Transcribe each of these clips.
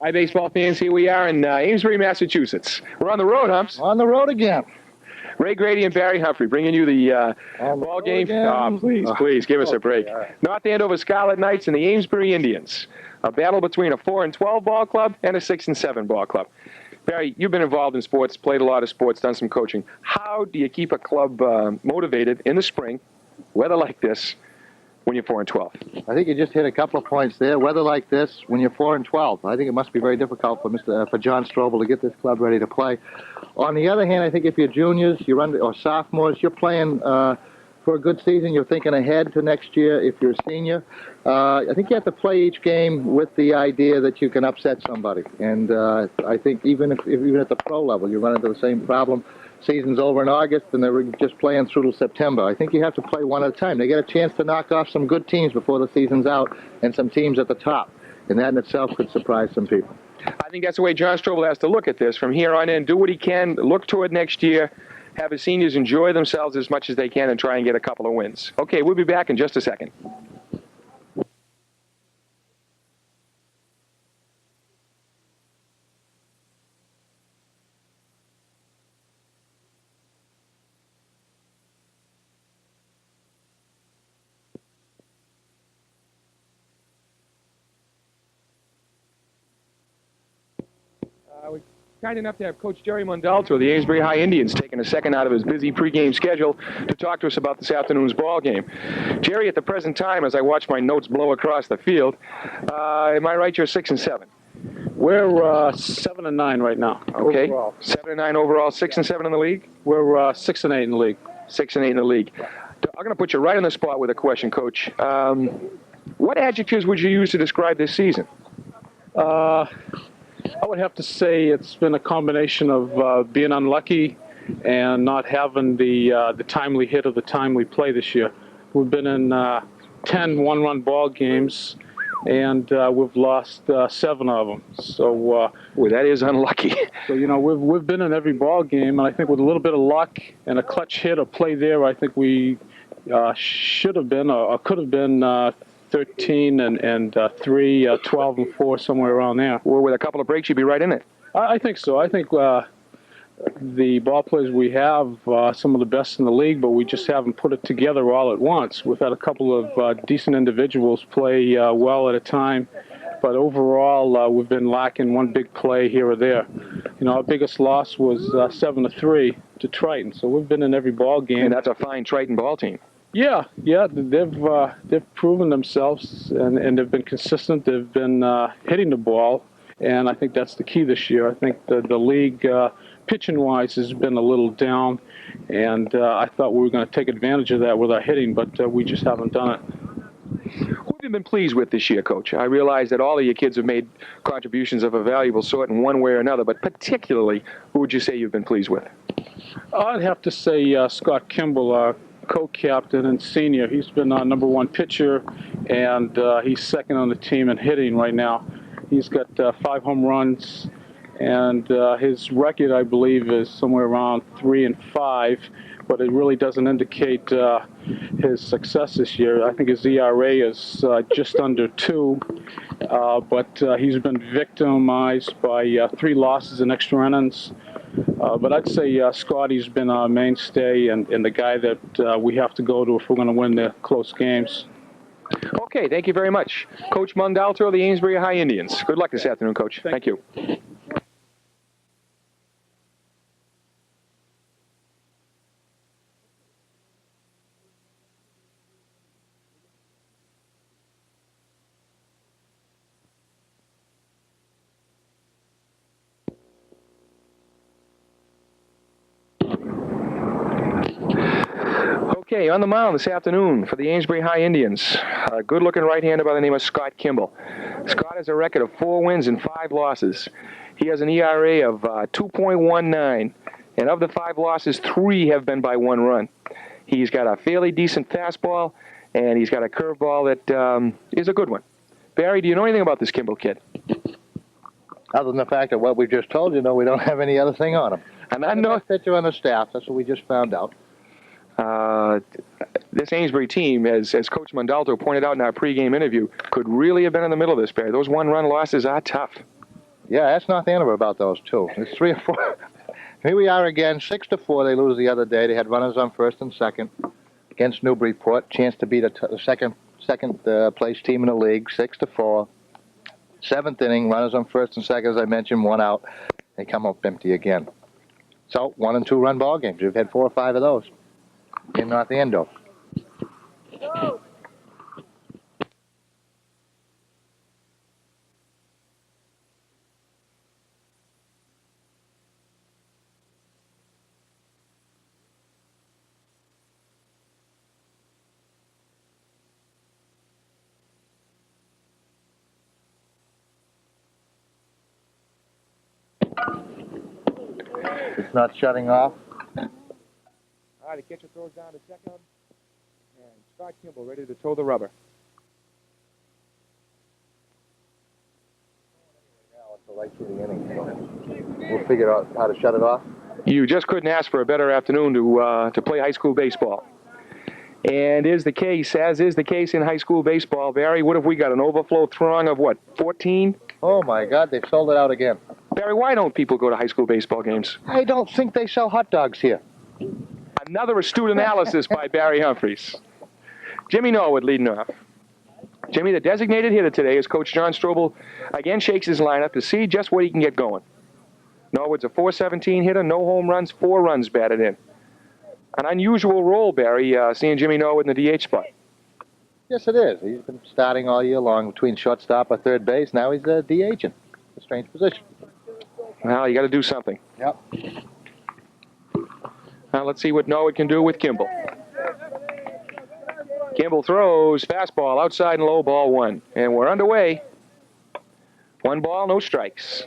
Hi, baseball fans. Here we are in Amesbury, Massachusetts. We're on the road, Humps. On the road again. Ray Grady and Barry Humphrey bringing you the ball game. Oh, please, give us a break. Right. North Andover Scarlet Knights and the Amesbury Indians. A battle between a 4 and 12 ball club and a 6 and 7 ball club. Barry, you've been involved in sports, played a lot of sports, done some coaching. How do you keep a club motivated in the spring, weather like this, when you're 4 and 12? I think you just hit a couple of points there. Weather like this, when you're 4 and 12, I think it must be very difficult for John Strobel to get this club ready to play. On the other hand, I think if you're juniors, or sophomores, you're playing for a good season. You're thinking ahead to next year. If you're a senior, I think you have to play each game with the idea that you can upset somebody. And I think even at the pro level, you run into the same problem. Season's over in August, and they're just playing through till September. I think you have to play one at a time. They get a chance to knock off some good teams before the season's out, and some teams at the top. And that in itself could surprise some people. I think that's the way John Strobel has to look at this. From here on in, do what he can, look toward next year, have his seniors enjoy themselves as much as they can, and try and get a couple of wins. Okay, we'll be back in just a second. We're kind enough to have Coach Jerry Mondalto of the Amesbury High Indians taking a second out of his busy pregame schedule to talk to us about this afternoon's ball game. Jerry, at the present time, as I watch my notes blow across the field, am I right? You're 6 and 7. We're 7 and 9 right now. Okay, Overall. 7 and 9 overall, 6 and 7 in the league. We're 6 and 8 in the league. 6 and 8 in the league. I'm going to put you right on the spot with a question, Coach. What adjectives would you use to describe this season? I would have to say it's been a combination of being unlucky and not having the timely hit or the timely play this year. We've been in 10 one-run ball games, and we've lost 7 of them. So, well, that is unlucky. So we've been in every ball game, and I think with a little bit of luck and a clutch hit or play there, I think we should have been or could have been 13 and 3, 12 and 4, somewhere around there. Well, with a couple of breaks, you'd be right in it. I think so. I think the ball players we have some of the best in the league, but we just haven't put it together all at once. We've had a couple of decent individuals play well at a time, but overall we've been lacking one big play here or there. Our biggest loss was 7-3 to Triton, so we've been in every ball game. And that's a fine Triton ball team. Yeah, they've proven themselves, and they've been consistent. They've been hitting the ball, and I think that's the key this year. I think the league, pitching-wise, has been a little down, and I thought we were going to take advantage of that with our hitting, but we just haven't done it. Who have you been pleased with this year, Coach? I realize that all of your kids have made contributions of a valuable sort in one way or another, but particularly, who would you say you've been pleased with? I'd have to say Scott Kimball, co-captain and senior. He's been our number 1 pitcher, and he's second on the team in hitting right now. He's got 5 home runs, and his record, I believe, is somewhere around 3 and 5, but it really doesn't indicate his success this year. I think his ERA is just under 2, but he's been victimized by 3 losses in extra innings. But I'd say Scotty's been our mainstay and the guy that we have to go to if we're going to win the close games. Okay, thank you very much. Coach Mondalto of the Amesbury High Indians. Good luck this afternoon, Coach. Thank you. Okay, on the mound this afternoon for the Amesbury High Indians, a good-looking right-hander by the name of Scott Kimball. Scott has a record of 4 wins and 5 losses. He has an ERA of 2.19, and of the 5 losses, 3 have been by 1 run. He's got a fairly decent fastball, and he's got a curveball that is a good one. Barry, do you know anything about this Kimball kid? Other than the fact that what we just told you, we don't have any other thing on him. And I know the best pitcher on the staff. That's what we just found out. This Amesbury team, as Coach Mondalto pointed out in our pregame interview, could really have been in the middle of this, Barry. Those 1-run losses are tough. Yeah, that's North Andover about those two. It's 3 or 4. Here we are again, 6-4. They lose the other day. They had runners on first and second against Newburyport. Chance to beat the second place team in the league, 6-4. Seventh inning, runners on first and second, as I mentioned, 1 out. They come up empty again. So 1 and 2 run ball games. We've had 4 or 5 of those in North Andover. It's not shutting off. All right, the catcher throws down to second, and Scott Kimball ready to toe the rubber. Now it's the right through the inning, so we'll figure out how to shut it off. You just couldn't ask for a better afternoon to play high school baseball. And as is the case in high school baseball, Barry, what have we got? An overflow throng of what, 14? Oh, my God, they've sold it out again. Barry, why don't people go to high school baseball games? I don't think they sell hot dogs here. Another astute analysis by Barry Humphries. Jimmy Norwood leading off. Jimmy, the designated hitter today, as Coach John Strobel again shakes his lineup to see just what he can get going. Norwood's a .417 hitter, no home runs, 4 runs batted in. An unusual role, Barry, seeing Jimmy Norwood in the DH spot. Yes, it is. He's been starting all year long between shortstop or third base. Now he's DHing. A strange position. Well, you got to do something. Yep. Now let's see what Norwood can do with Kimball. Kimball throws, fastball, outside and low, ball 1. And we're underway. 1 ball, no strikes.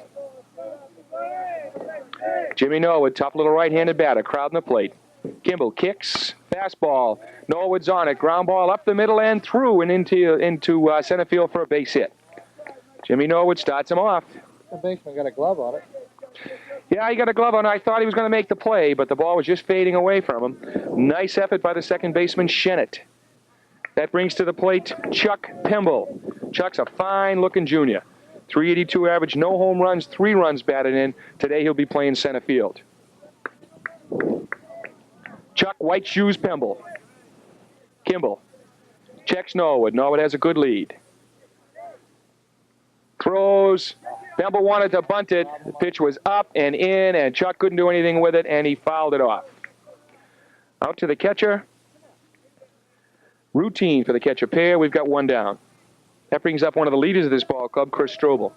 Jimmy Norwood, tough little right-handed batter, crowding the plate. Kimball kicks, fastball. Norwood's on it, ground ball up the middle and through and into center field for a base hit. Jimmy Norwood starts him off. The baseman got a glove on it. Yeah, he got a glove on. I thought he was going to make the play, but the ball was just fading away from him. Nice effort by the second baseman, Shennett. That brings to the plate Chuck Pemble. Chuck's a fine-looking junior. .382 average, no home runs, 3 runs batted in. Today he'll be playing center field. Chuck White Shoes Pemble. Kimball checks Norwood. Norwood has a good lead. Throws. Pemble wanted to bunt it. The pitch was up and in, and Chuck couldn't do anything with it, and he fouled it off. Out to the catcher. Routine for the catcher pair. We've got 1 down. That brings up one of the leaders of this ball club, Chris Strobel.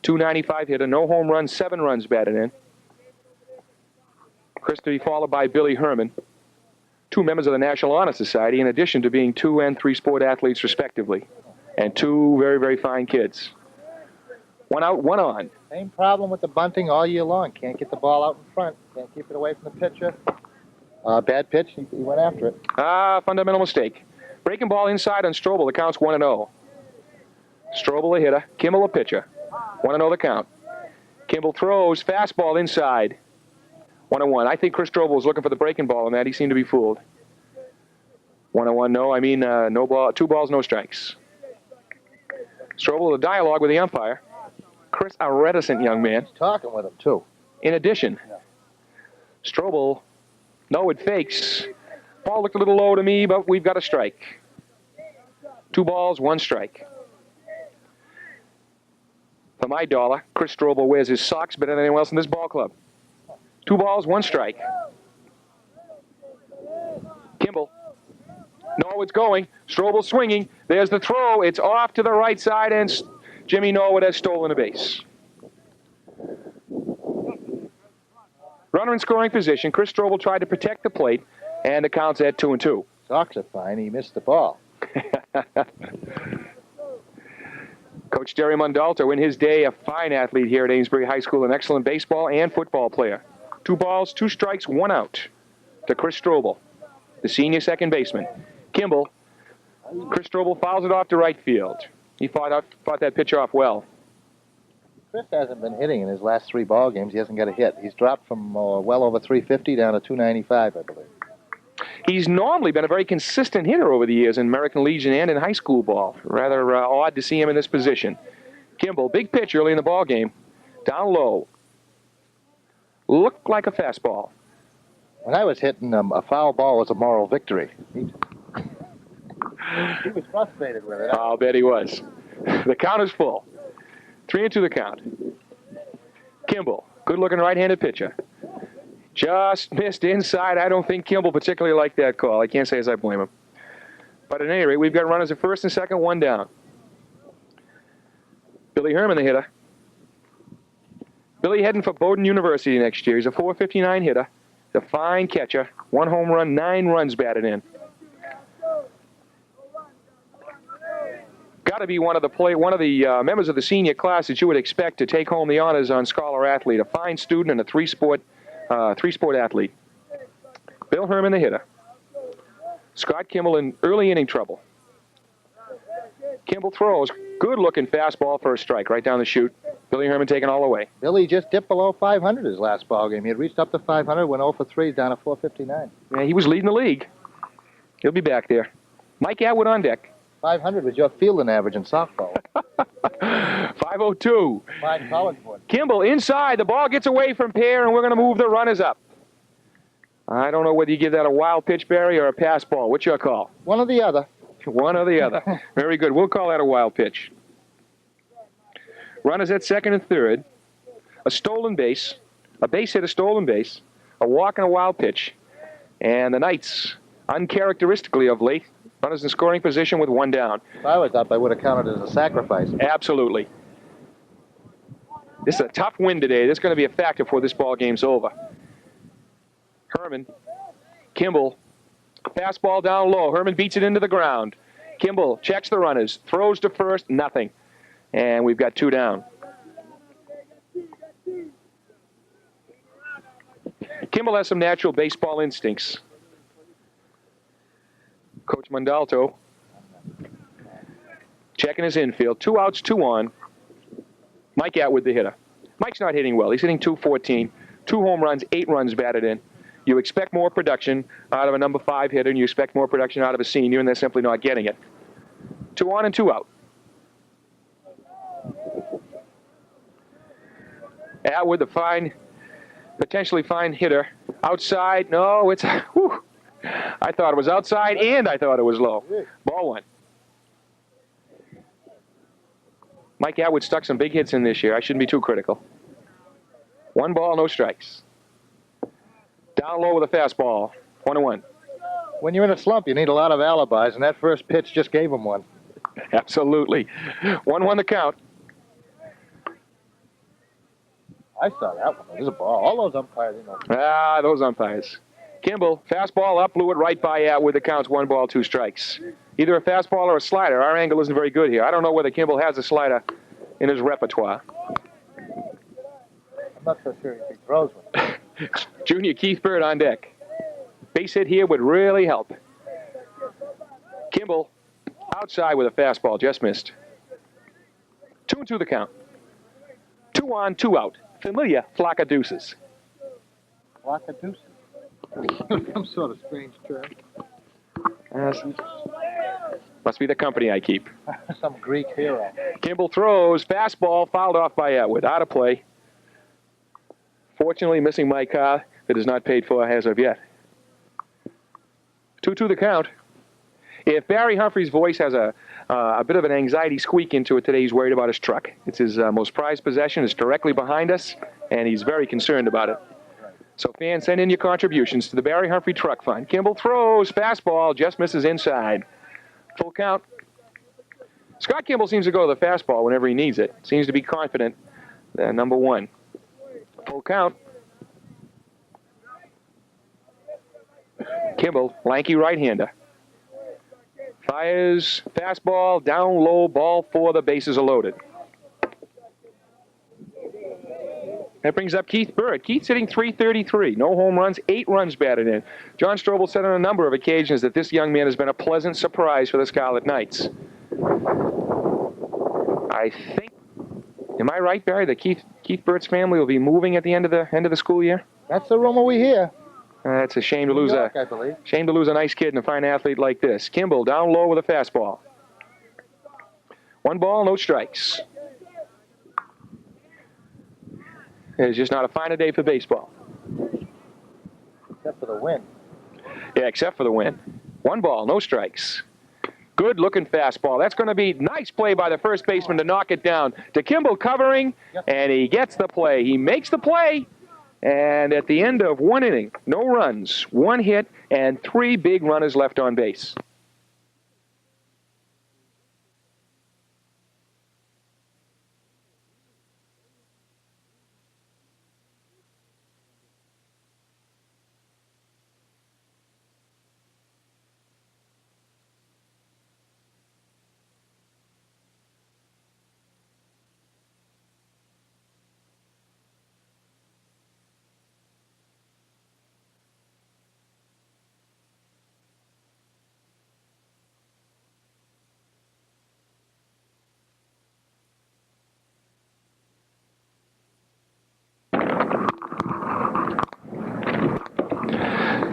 .295 hitter, no home runs, 7 runs batted in. Chris to be followed by Billy Herman. 2 members of the National Honor Society, in addition to being 2 and 3 sport athletes, respectively. And 2 very, very fine kids. 1 out, 1 on. Same problem with the bunting all year long. Can't get the ball out in front. Can't keep it away from the pitcher. Bad pitch. He went after it. Fundamental mistake. Breaking ball inside on Strobel. The count's 1-0. Strobel a hitter. Kimball a pitcher. 1-0 the count. Kimball throws. Fastball inside. 1-1. I think Chris Strobel was looking for the breaking ball on that. He seemed to be fooled. 1-1, no. I mean, no ball. 2 balls, no strikes. Strobel, a dialogue with the umpire. Chris, a reticent young man. He's talking with him, too. In addition, Strobel, Norwood fakes. Ball looked a little low to me, but we've got a strike. 2 balls, 1 strike. For my dollar, Chris Strobel wears his socks better than anyone else in this ball club. 2 balls, 1 strike. Kimball. Norwood's going. Strobel swinging. There's the throw. It's off to the right side, and Jimmy Norwood has stolen a base. Runner in scoring position. Chris Strobel tried to protect the plate, and the count's at 2-2. Socks are fine. He missed the ball. Coach Terry Mondalto, in his day, a fine athlete here at Amesbury High School, an excellent baseball and football player. 2 balls, 2 strikes, 1 out to Chris Strobel, the senior second baseman. Kimball, Chris Strobel fouls it off to right field. He fought that pitch off well. Chris hasn't been hitting in his last 3 ball games. He hasn't got a hit. He's dropped from well over 350 down to 295, I believe. He's normally been a very consistent hitter over the years in American Legion and in high school ball. Rather odd to see him in this position. Kimball, big pitch early in the ball game. Down low. Looked like a fastball. When I was hitting him, a foul ball was a moral victory. He was frustrated with it. I'll bet he was. The count is full. 3-2 the count. Kimball, good-looking right-handed pitcher. Just missed inside. I don't think Kimball particularly liked that call. I can't say as I blame him. But at any rate, we've got runners at first and second, one down. Billy Herman, the hitter. Billy heading for Bowdoin University next year. He's a .459 hitter. He's a fine catcher. 1 home run, 9 runs batted in. Got to be one of the members of the senior class that you would expect to take home the honors on Scholar Athlete. A fine student and a three-sport athlete. Bill Herman, the hitter. Scott Kimball in early inning trouble. Kimball throws. Good-looking fastball for a strike right down the chute. Billy Herman taking all the way. Billy just dipped below 500 his last ball game. He had reached up to 500, went 0 for 3, down to 459. Yeah, he was leading the league. He'll be back there. Mike Atwood on deck. 500 was your fielding average in softball. 5:02. Fine college board. Kimball inside. The ball gets away from Pear, and we're going to move the runners up. I don't know whether you give that a wild pitch, Barry, or a pass ball. What's your call? One or the other. One or the other. Very good. We'll call that a wild pitch. Runners at second and third. A stolen base. A base hit, a stolen base. A walk and a wild pitch. And the Knights, uncharacteristically of late, runners in scoring position with 1 down. If I was up, I would have counted it as a sacrifice. Absolutely. This is a tough win today. This is going to be a factor before this ball game's over. Herman. Kimball. Fastball down low. Herman beats it into the ground. Kimball checks the runners. Throws to first. Nothing. And we've got 2 down. Kimball has some natural baseball instincts. Coach Mondalto checking his infield. 2 outs, 2 on. Mike Atwood, the hitter. Mike's not hitting well. He's hitting .214. 2 home runs, 8 runs batted in. You expect more production out of a number 5 hitter, and you expect more production out of a senior, and they're simply not getting it. 2 on and 2 out. Atwood, the fine, potentially fine hitter. Outside, no, it's, whew. I thought it was outside, and I thought it was low. Ball 1. Mike Atwood stuck some big hits in this year. I shouldn't be too critical. 1 ball, no strikes. Down low with a fastball. 1-1. When you're in a slump, you need a lot of alibis, and that first pitch just gave him one. Absolutely. 1-1 the count. I saw that one. It was a ball. All those umpires, you know. Ah, those umpires. Kimball, fastball up, blew it right by Atwood. The count's 1 ball, 2 strikes. Either a fastball or a slider. Our angle isn't very good here. I don't know whether Kimball has a slider in his repertoire. I'm not so sure if he throws one. Junior Keith Bird on deck. Base hit here would really help. Kimball outside with a fastball, just missed. 2-2 the count. 2 on, 2 out. Familiar flock of deuces. Flock of deuces. Some sort of strange term. Must be the company I keep. Some Greek hero. Kimball throws, fastball, fouled off by Atwood. Out of play. Fortunately, missing my car that is not paid for as of yet. 2-2 the count. If Barry Humphrey's voice has a bit of an anxiety squeak into it today, he's worried about his truck. It's his most prized possession. It's directly behind us, and he's very concerned about it. So fans, send in your contributions to the Barry Humphrey Truck Fund. Kimball throws, fastball, just misses inside. Full count. Scott Kimball seems to go to the fastball whenever he needs it. Seems to be confident. Number 1. Full count. Kimball, lanky right-hander. Fires, fastball, down low, ball 4, the bases are loaded. That brings up Keith Bird. Keith's hitting .333. No home runs, 8 runs batted in. John Strobel said on a number of occasions that this young man has been a pleasant surprise for the Scarlet Knights. I think, am I right, Barry, that Keith Bird's family will be moving at the end of the school year? That's the rumor we hear. It's a shame to New lose York, I believe. shame to lose a nice kid and a fine athlete like this. Kimball down low with a fastball. 1 ball, no strikes. It's just not a finer day for baseball. Except for the wind. Yeah, except for the wind. 1 ball, no strikes. Good looking fastball. That's going to be nice play by the first baseman to knock it down. To Kimball covering, and he gets the play. He makes the play, and at the end of 1 inning, no runs, 1 hit, and 3 big runners left on base.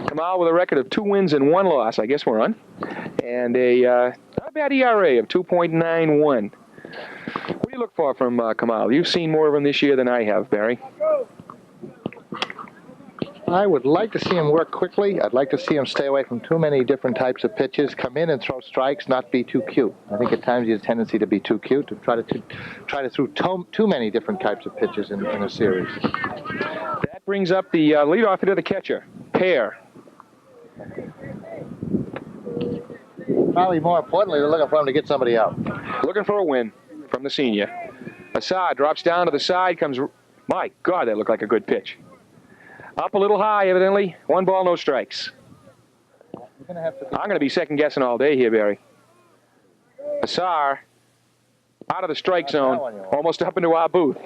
Kamal with a record of 2 wins and 1 loss, I guess we're on, and a not a bad ERA of 2.91. What do you look for from Kamal? You've seen more of him this year than I have, Barry. I would like to see him work quickly. I'd like to see him stay away from too many different types of pitches, come in and throw strikes, not be too cute. I think at times he has a tendency to be too cute, to try to throw too many different types of pitches in a series. That brings up the leadoff hitter, the catcher, Pear. Probably more importantly, they're looking for him to get somebody out. Looking for a win from the senior. Assad drops down to the side, comes, my God, that looked like a good pitch. Up a little high, evidently. 1 ball, no strikes. I'm going to be second guessing all day here, Barry. Assar out of the strike zone, almost up into our booth.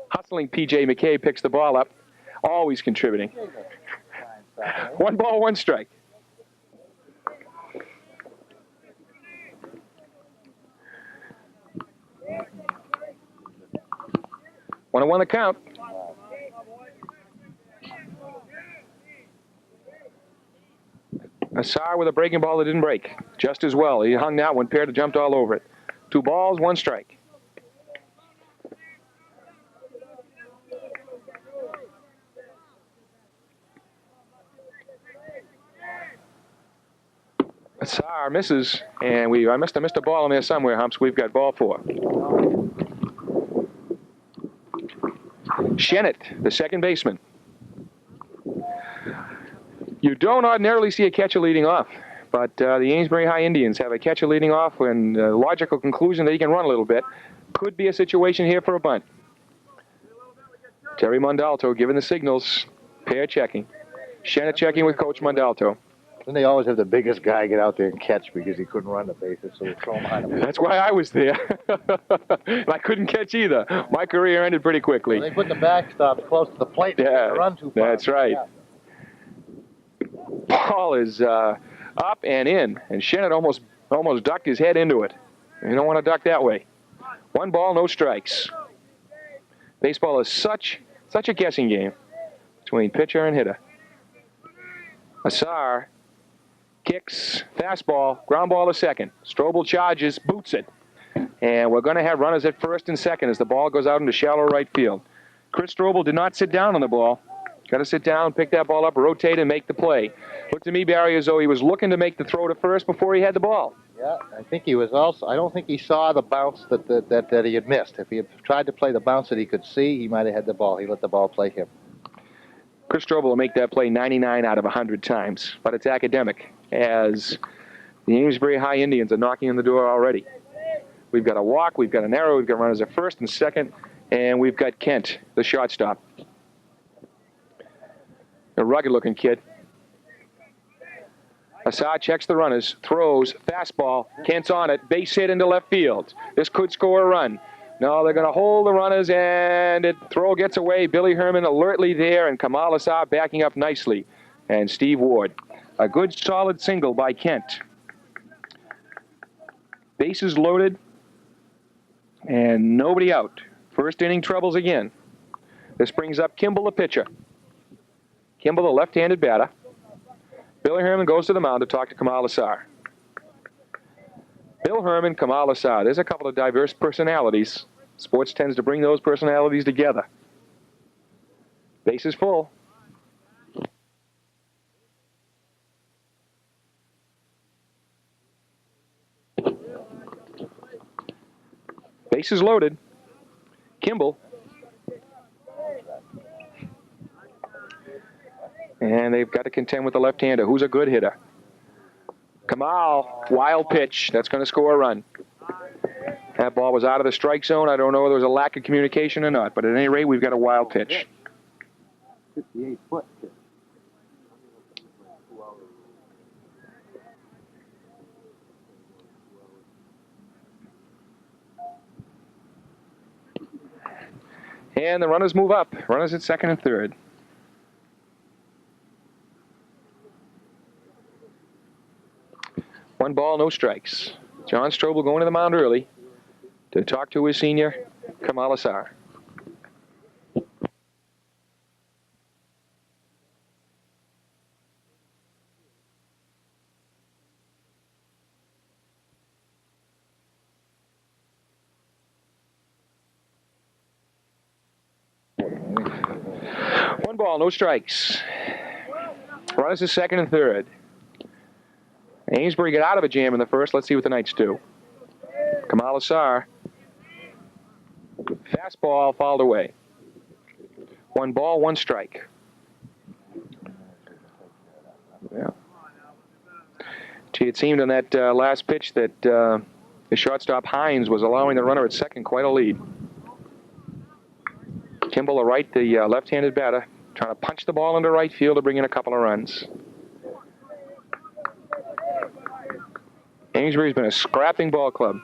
Hustling P.J. McKay picks the ball up, always contributing. 1 ball, 1 strike. One and 1 the count. Assar with a breaking ball that didn't break. Just as well. He hung that one. Pear jumped all over it. 2 balls, 1 strike. Assar misses, and I must have missed a ball in there somewhere, Humps. We've got ball 4. Shennett, the second baseman. You don't ordinarily see a catcher leading off, but the Amesbury High Indians have a catcher leading off, and the logical conclusion that he can run a little bit. Could be a situation here for a bunt. Terry Mondalto giving the signals. Pear checking. Shennett checking with Coach Mondalto. Then they always have the biggest guy get out there and catch because he couldn't run the bases, so we throw him behind him. That's why I was there. I couldn't catch either. My career ended pretty quickly. Well, they put the backstops close to the plate. Yeah, to run too far. That's right. Yeah. Ball is up and in, and Shennett almost ducked his head into it. You don't want to duck that way. 1 ball, no strikes. Baseball is such a guessing game between pitcher and hitter. Assar kicks, fastball, ground ball to second. Strobel charges, boots it. And we're going to have runners at first and second as the ball goes out into shallow right field. Chris Strobel did not sit down on the ball. Got to sit down, pick that ball up, rotate, and make the play. Looked to me, Barry, as though he was looking to make the throw to first before he had the ball. Yeah, I think he was also. I don't think he saw the bounce that he had missed. If he had tried to play the bounce that he could see, he might have had the ball. He let the ball play him. Chris Strobel will make that play 99 out of 100 times, but it's academic as the Amesbury High Indians are knocking on the door already. We've got a walk, we've got an error, we've got runners at first and second, and we've got Kent, the shortstop. A rugged-looking kid. Assad checks the runners, throws, fastball, Kent's on it, base hit into left field. This could score a run. No, they're going to hold the runners, and the throw gets away. Billy Herman alertly there, and Kamal Assad backing up nicely. And Steve Ward. A good, solid single by Kent. Bases loaded, and nobody out. First inning troubles again. This brings up Kimball, the pitcher. Kimball, the left-handed batter. Billy Herman goes to the mound to talk to Kamal Assad. Bill Herman, Kamal Assad. There's a couple of diverse personalities. Sports tends to bring those personalities together. Base is full. Base is loaded. Kimball. And they've got to contend with the left-hander. Who's a good hitter? Kamal, wild pitch. That's going to score a run. That ball was out of the strike zone. I don't know whether there was a lack of communication or not, but at any rate, we've got a wild pitch. 58 foot. And the runners move up. Runners at second and third. One ball, no strikes. John Strobel going to the mound early to talk to his senior, Kamal Assar. One ball, no strikes. Runners at second and third. Amesbury got out of a jam in the first. Let's see what the Knights do. Kamal Assar. Fastball fouled away. One ball, one strike. Yeah. Gee, it seemed on that last pitch that the shortstop Hines was allowing the runner at second quite a lead. Kimball, the right, the left-handed batter, trying to punch the ball into right field to bring in a couple of runs. Amesbury's been a scrapping ball club.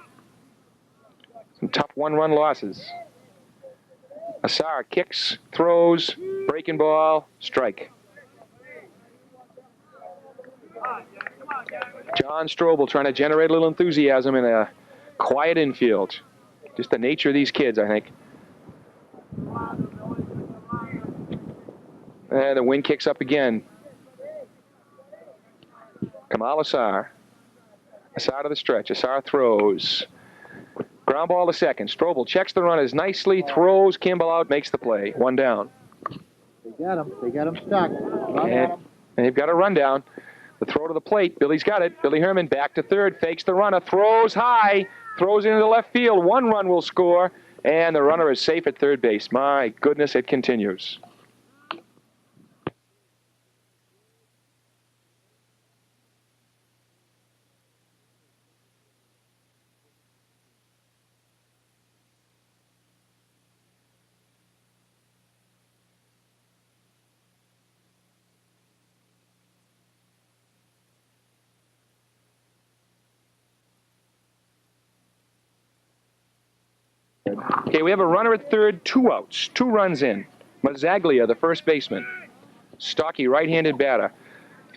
Some tough one-run losses. Assar kicks, throws, breaking ball, strike. John Strobel trying to generate a little enthusiasm in a quiet infield. Just the nature of these kids, I think. And the wind kicks up again. Kamal Assar. Assar to the stretch. Assar throws. Ground ball to second. Strobel checks the runners nicely, throws Kimball out, makes the play. One down. They got him. They got him stuck. And they've got a rundown. The throw to the plate. Billy's got it. Billy Herman back to third. Fakes the runner. Throws high. Throws into the left field. One run will score. And the runner is safe at third base. My goodness, it continues. Okay, we have a runner at third, 2 outs, 2 runs in. Mazzaglia, the first baseman. Stocky, right-handed batter.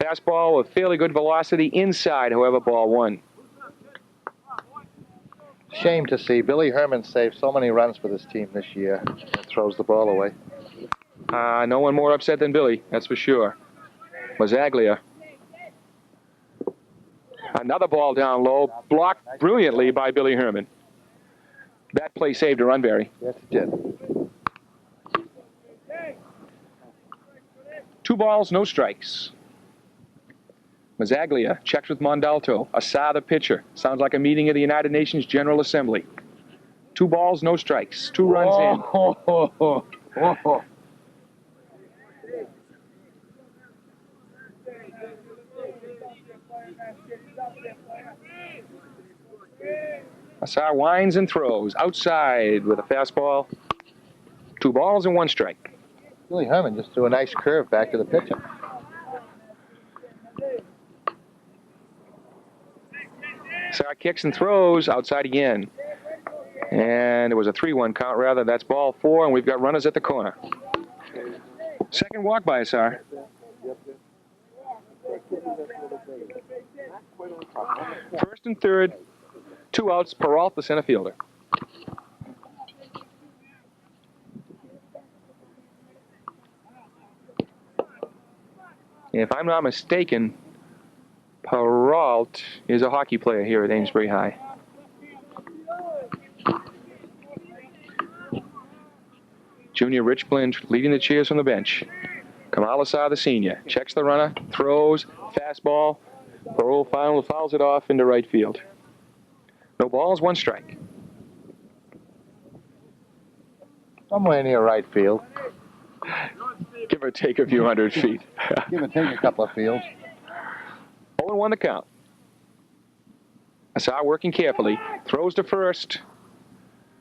Fastball with fairly good velocity inside, however, ball 1. Shame to see. Billy Herman saved so many runs for this team this year and throws the ball away. No one more upset than Billy, that's for sure. Mazzaglia. Another ball down low, blocked brilliantly by Billy Herman. That play saved a run, Barry. Yes, it did. 2 balls, no strikes. Mazzaglia checks with Mondalto. Assar, the pitcher. Sounds like a meeting of the United Nations General Assembly. 2 balls, no strikes. 2 runs in. Assar winds and throws outside with a fastball. 2 balls and 1 strike. Billy Herman just threw a nice curve back to the pitcher. Assar kicks and throws outside again. And it was a 3-1 count, rather. That's ball 4, and we've got runners at the corner. Second walk by Assar. First and third, 2 outs. Peralta, the center fielder. If I'm not mistaken, Peralta is a hockey player here at Amesbury High. Junior Rich Blind leading the cheers from the bench. Kamal Assar, the senior, checks the runner, throws, fastball. Burrow fouls it off into right field. No balls, 1 strike. Somewhere near right field. Give or take a few hundred feet. Give or take a couple of fields. 0-1 the count. Assar working carefully. Throws to first.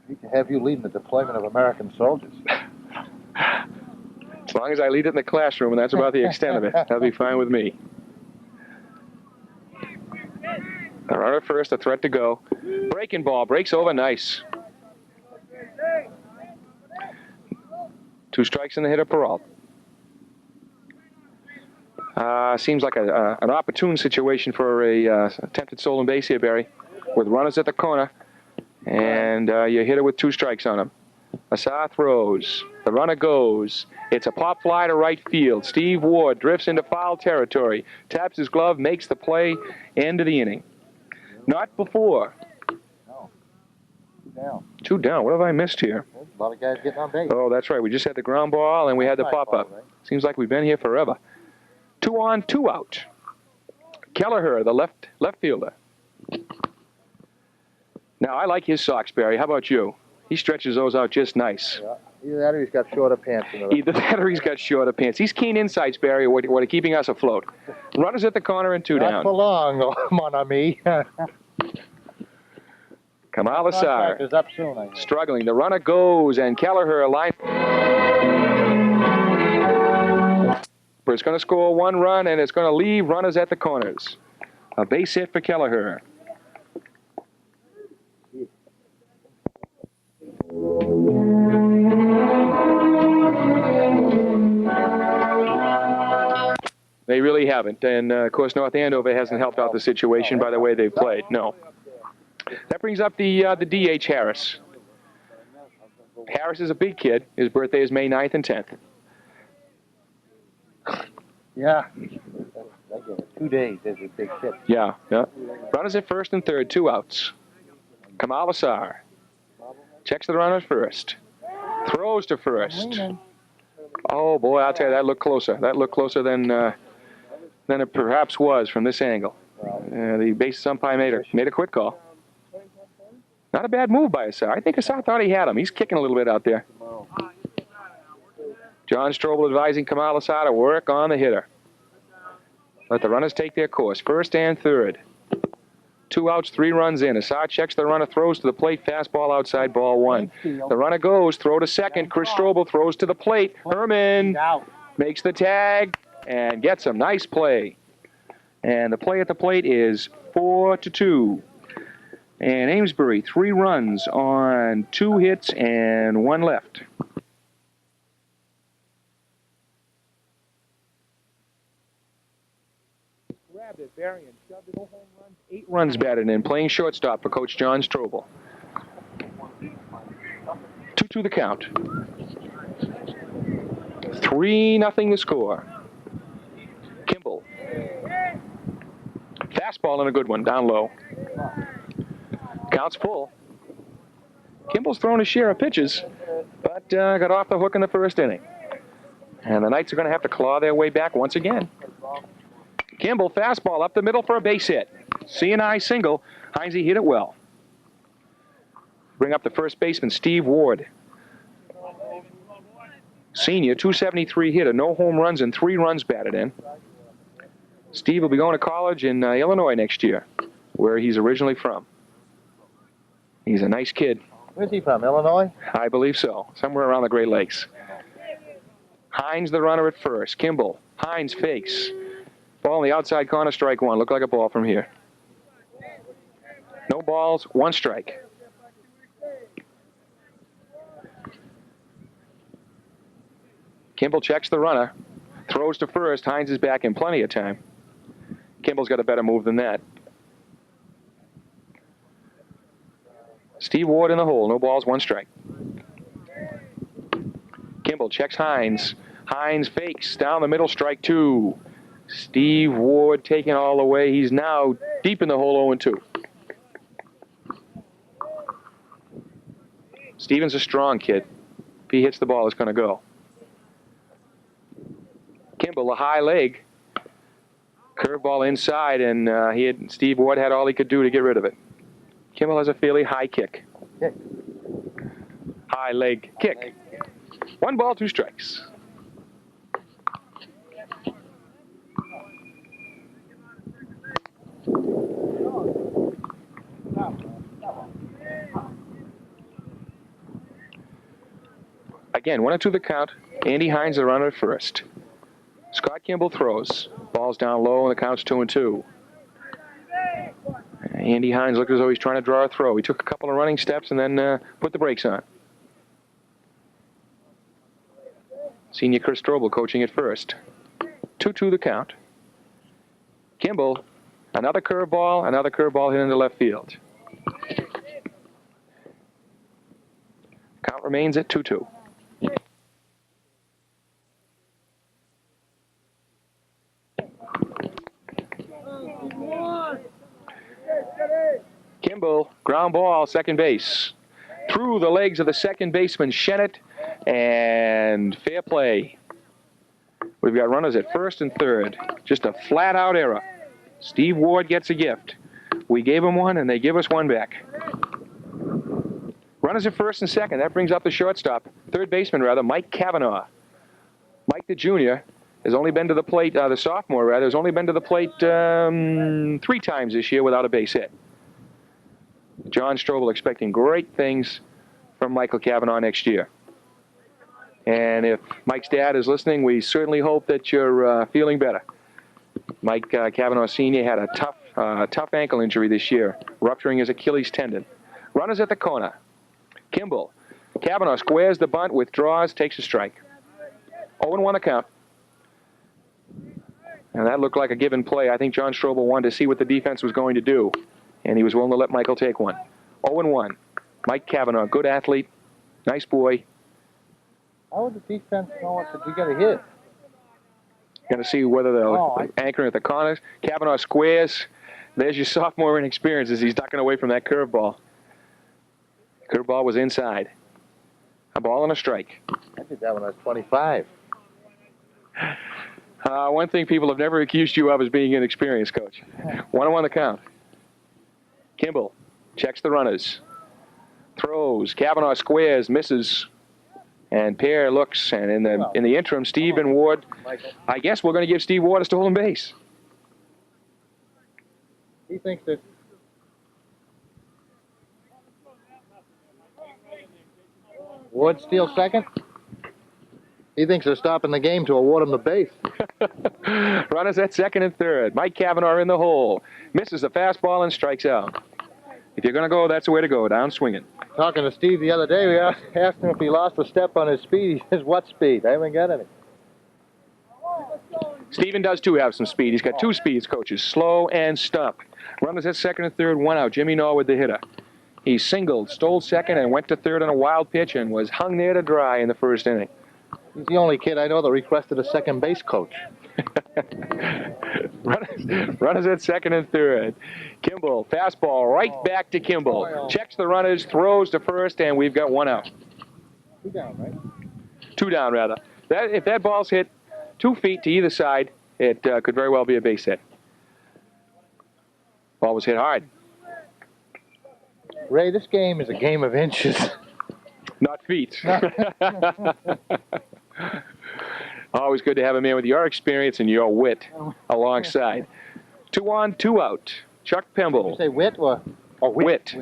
Need to have you leading the deployment of American soldiers. As long as I lead it in the classroom, and that's about the extent of it, that'll be fine with me. The runner first, a threat to go. Breaking ball, breaks over, nice. 2 strikes in the hitter, Peralta. Seems like an opportune situation for a attempted stolen base here, Barry, with runners at the corner, and you hit it with 2 strikes on him. Assar throws. The runner goes. It's a pop fly to right field. Steve Ward drifts into foul territory, taps his glove, makes the play, end of the inning. Not before. No. 2 down. 2 down. What have I missed here? A lot of guys getting on base. Oh, that's right. We just had the ground ball, and we had the pop-up. Right? Seems like we've been here forever. 2 on, 2 out. Kelleher, the left fielder. Now, I like his socks, Barry. How about you? He stretches those out just nice. Yeah. Either that or he's got shorter pants. Either that or he's got shorter pants. He's keen insights, Barry, what are keeping us afloat. Runners at the corner and 2 Not down. for long, mon ami. Kamal Assar Is up soon, I guess. struggling. The runner goes, and Kelleher line. It's going to score 1 run, and it's going to leave runners at the corners. A base hit for Kelleher. They really haven't, and of course North Andover hasn't helped out the situation by the way they've played. No. That brings up the DH Harris. Harris is a big kid. His birthday is May 9th and 10th. Yeah. 2 days is a big hit. Yeah. Runners at first and third, 2 outs. Kamal Assar checks the runners first. Throws to first. Oh boy, I'll tell you, that looked closer. That looked closer than it perhaps was from this angle. The base umpire made a quick call. Not a bad move by Assar. I think Assar thought he had him. He's kicking a little bit out there. John Strobel advising Kamal Assar to work on the hitter. Let the runners take their course. First and third. 2 outs, 3 runs in. Assar checks the runner, throws to the plate, fastball outside, ball 1. The runner goes, throw to second. Chris Strobel throws to the plate. Herman makes the tag and gets him. Nice play. And the play at the plate is 4-2. And Amesbury, 3 runs on 2 hits and 1 left. Grabbed it, Barry, and shoved it. 4 home runs, 8 runs batted in, playing shortstop for Coach John Strobel. 2-2 the count. 3-0 the score. Kimball. Fastball and a good one, down low. Count's full. Kimball's thrown his share of pitches, but got off the hook in the first inning. And the Knights are going to have to claw their way back once again. Kimball, fastball up the middle for a base hit. C&I single. Heinze hit it well. Bring up the first baseman, Steve Ward. Senior, 273 hitter, no home runs and 3 runs batted in. Steve will be going to college in Illinois next year, where he's originally from. He's a nice kid. Where's he from, Illinois? I believe so, somewhere around the Great Lakes. Hines the runner at first. Kimball. Hines fakes. Ball in the outside corner, strike 1. Looked like a ball from here. No balls, 1 strike. Kimball checks the runner. Throws to first. Hines is back in plenty of time. Kimball's got a better move than that. Steve Ward in the hole. No balls, 1 strike. Kimball checks Hines. Hines fakes. Down the middle, strike 2. Steve Ward taking all the way. He's now deep in the hole, 0-2. Steven's a strong kid. If he hits the ball, it's going to go. Kimball, a high leg. Curveball inside, and Steve Ward had all he could do to get rid of it. Kimball has a fairly high kick. High leg kick. 1 ball, 2 strikes. Again, 1-2 the count. Andy Hines the runner at first. Scott Kimball throws. Ball's down low, and the count's 2-2. Andy Hines looked as though he's trying to draw a throw. He took a couple of running steps and then put the brakes on. Senior Chris Strobel coaching at first. 2-2 the count. Kimball, another curveball hit into left field. Count remains at 2-2. Kimball, ground ball, second base. Through the legs of the second baseman, Shennett, and fair play. We've got runners at first and third. Just a flat-out error. Steve Ward gets a gift. We gave him one, and they give us one back. Runners at first and second. That brings up the shortstop. Third baseman, rather, Mike Cavanaugh. Mike, the junior, has only been to the plate, the sophomore, rather, has only been to the plate 3 times this year without a base hit. John Strobel expecting great things from Michael Cavanaugh next year. And if Mike's dad is listening, we certainly hope that you're feeling better. Mike Cavanaugh Sr. had a tough ankle injury this year, rupturing his Achilles tendon. Runners at the corner. Kimball. Cavanaugh squares the bunt, withdraws, takes a strike. 0-1 the count. And that looked like a given play. I think John Strobel wanted to see what the defense was going to do, and he was willing to let Michael take one. 0-1. Mike Cavanaugh, good athlete, nice boy. How would the defense know what to do? You got to hit? Going to see whether they're anchoring at the corners. Cavanaugh squares. There's your sophomore inexperience as he's ducking away from that curveball. Curveball was inside. A ball and a strike. I did that when I was 25. One thing people have never accused you of is being inexperienced, Coach. 1-1 the count. Kimball checks the runners. Throws. Cavanaugh squares, misses. And Pear looks, and in the interim, Steve and Ward, I guess we're going to give Steve Ward a stolen base. He thinks that Ward steals second. He thinks they're stopping the game to award him the base. Runners at second and third. Mike Cavanaugh in the hole. Misses a fastball and strikes out. If you're going to go, that's the way to go, down swinging. Talking to Steve the other day, we asked him if he lost a step on his speed. He says, what speed? I haven't got any. Steven does, too, have some speed. He's got 2 speeds, coaches, slow and stump. Runners at second and third, 1 out. Jimmy Norwood, the hitter. He singled, stole second, and went to third on a wild pitch and was hung there to dry in the first inning. He's the only kid I know that requested a second base coach. Runners at second and third. Kimball, fastball right back to Kimball. Checks the runners, throws to first, and we've got 1 out. 2 down, right? 2 down, rather. If that ball's hit 2 feet to either side, it could very well be a base hit. Ball was hit hard. Ray, this game is a game of inches. Not feet. Always good to have a man with your experience and your wit alongside. 2 on, 2 out. Chuck Pemble. Did you say wit or wit?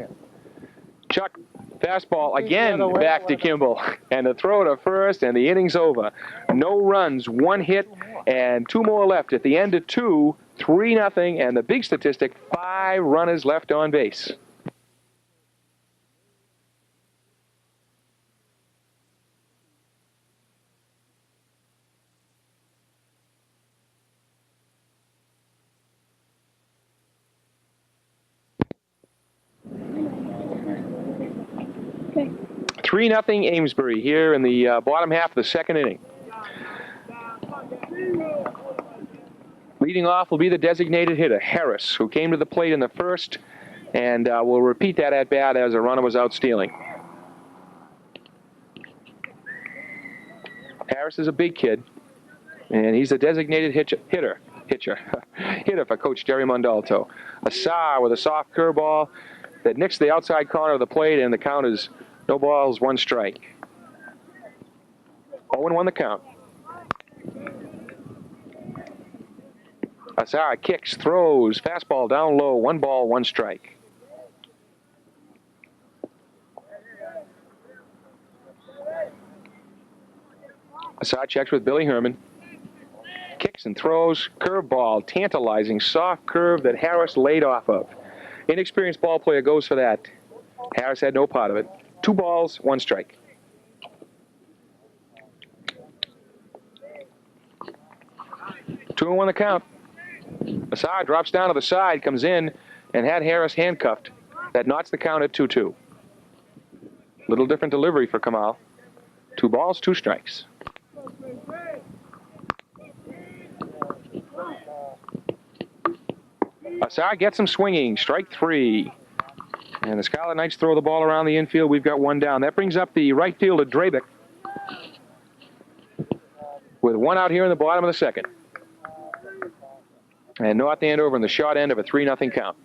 Chuck, fastball again back to Kimball. And the throw to first, and the inning's over. No runs, 1 hit, and 2 more left. At the end of 2, 3-0, and the big statistic, 5 runners left on base. Okay. 3-0 Amesbury here in the bottom half of the second inning. Leading off will be the designated hitter, Harris, who came to the plate in the first, and we'll repeat that at bat as a runner was out stealing. Harris is a big kid, and he's a designated hitter for Coach Jerry Mondalto. Assar with a soft curveball that nicks the outside corner of the plate, and the count is no balls, 1 strike. 0-1 the count. Assar kicks, throws, fastball down low, 1 ball, 1 strike. Assar checks with Billy Herman. Kicks and throws, curveball, tantalizing, soft curve that Harris laid off of. Inexperienced ball player goes for that. Harris had no part of it. 2 balls, 1 strike. Two and 1 the count. Assar drops down to the side, comes in, and had Harris handcuffed. That knots the count at 2-2. Little different delivery for Kamal. 2 balls, 2 strikes. Assar gets him swinging. Strike 3. And the Scarlet Knights throw the ball around the infield. We've got 1 down. That brings up the right fielder, Drabick, with 1 out here in the bottom of the second. And North Andover in the short end of a 3-0 count.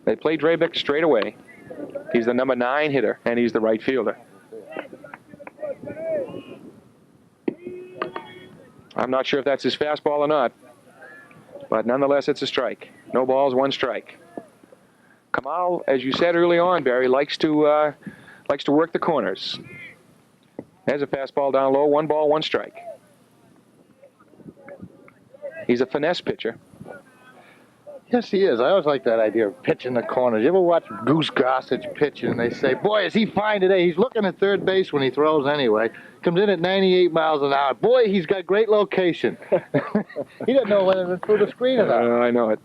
They play Drabick straight away. He's the number 9 hitter, and he's the right fielder. I'm not sure if that's his fastball or not, but nonetheless, it's a strike. No balls, 1 strike. Kamal, as you said early on, Barry, likes to work the corners. There's a fastball down low, 1 ball, 1 strike. He's a finesse pitcher. Yes, he is. I always like that idea of pitching the corners. You ever watch Goose Gossage pitching, and they say, boy, is he fine today. He's looking at third base when he throws anyway. Comes in at 98 miles an hour. Boy, he's got great location. He doesn't know whether it's through the screen or not. I know it.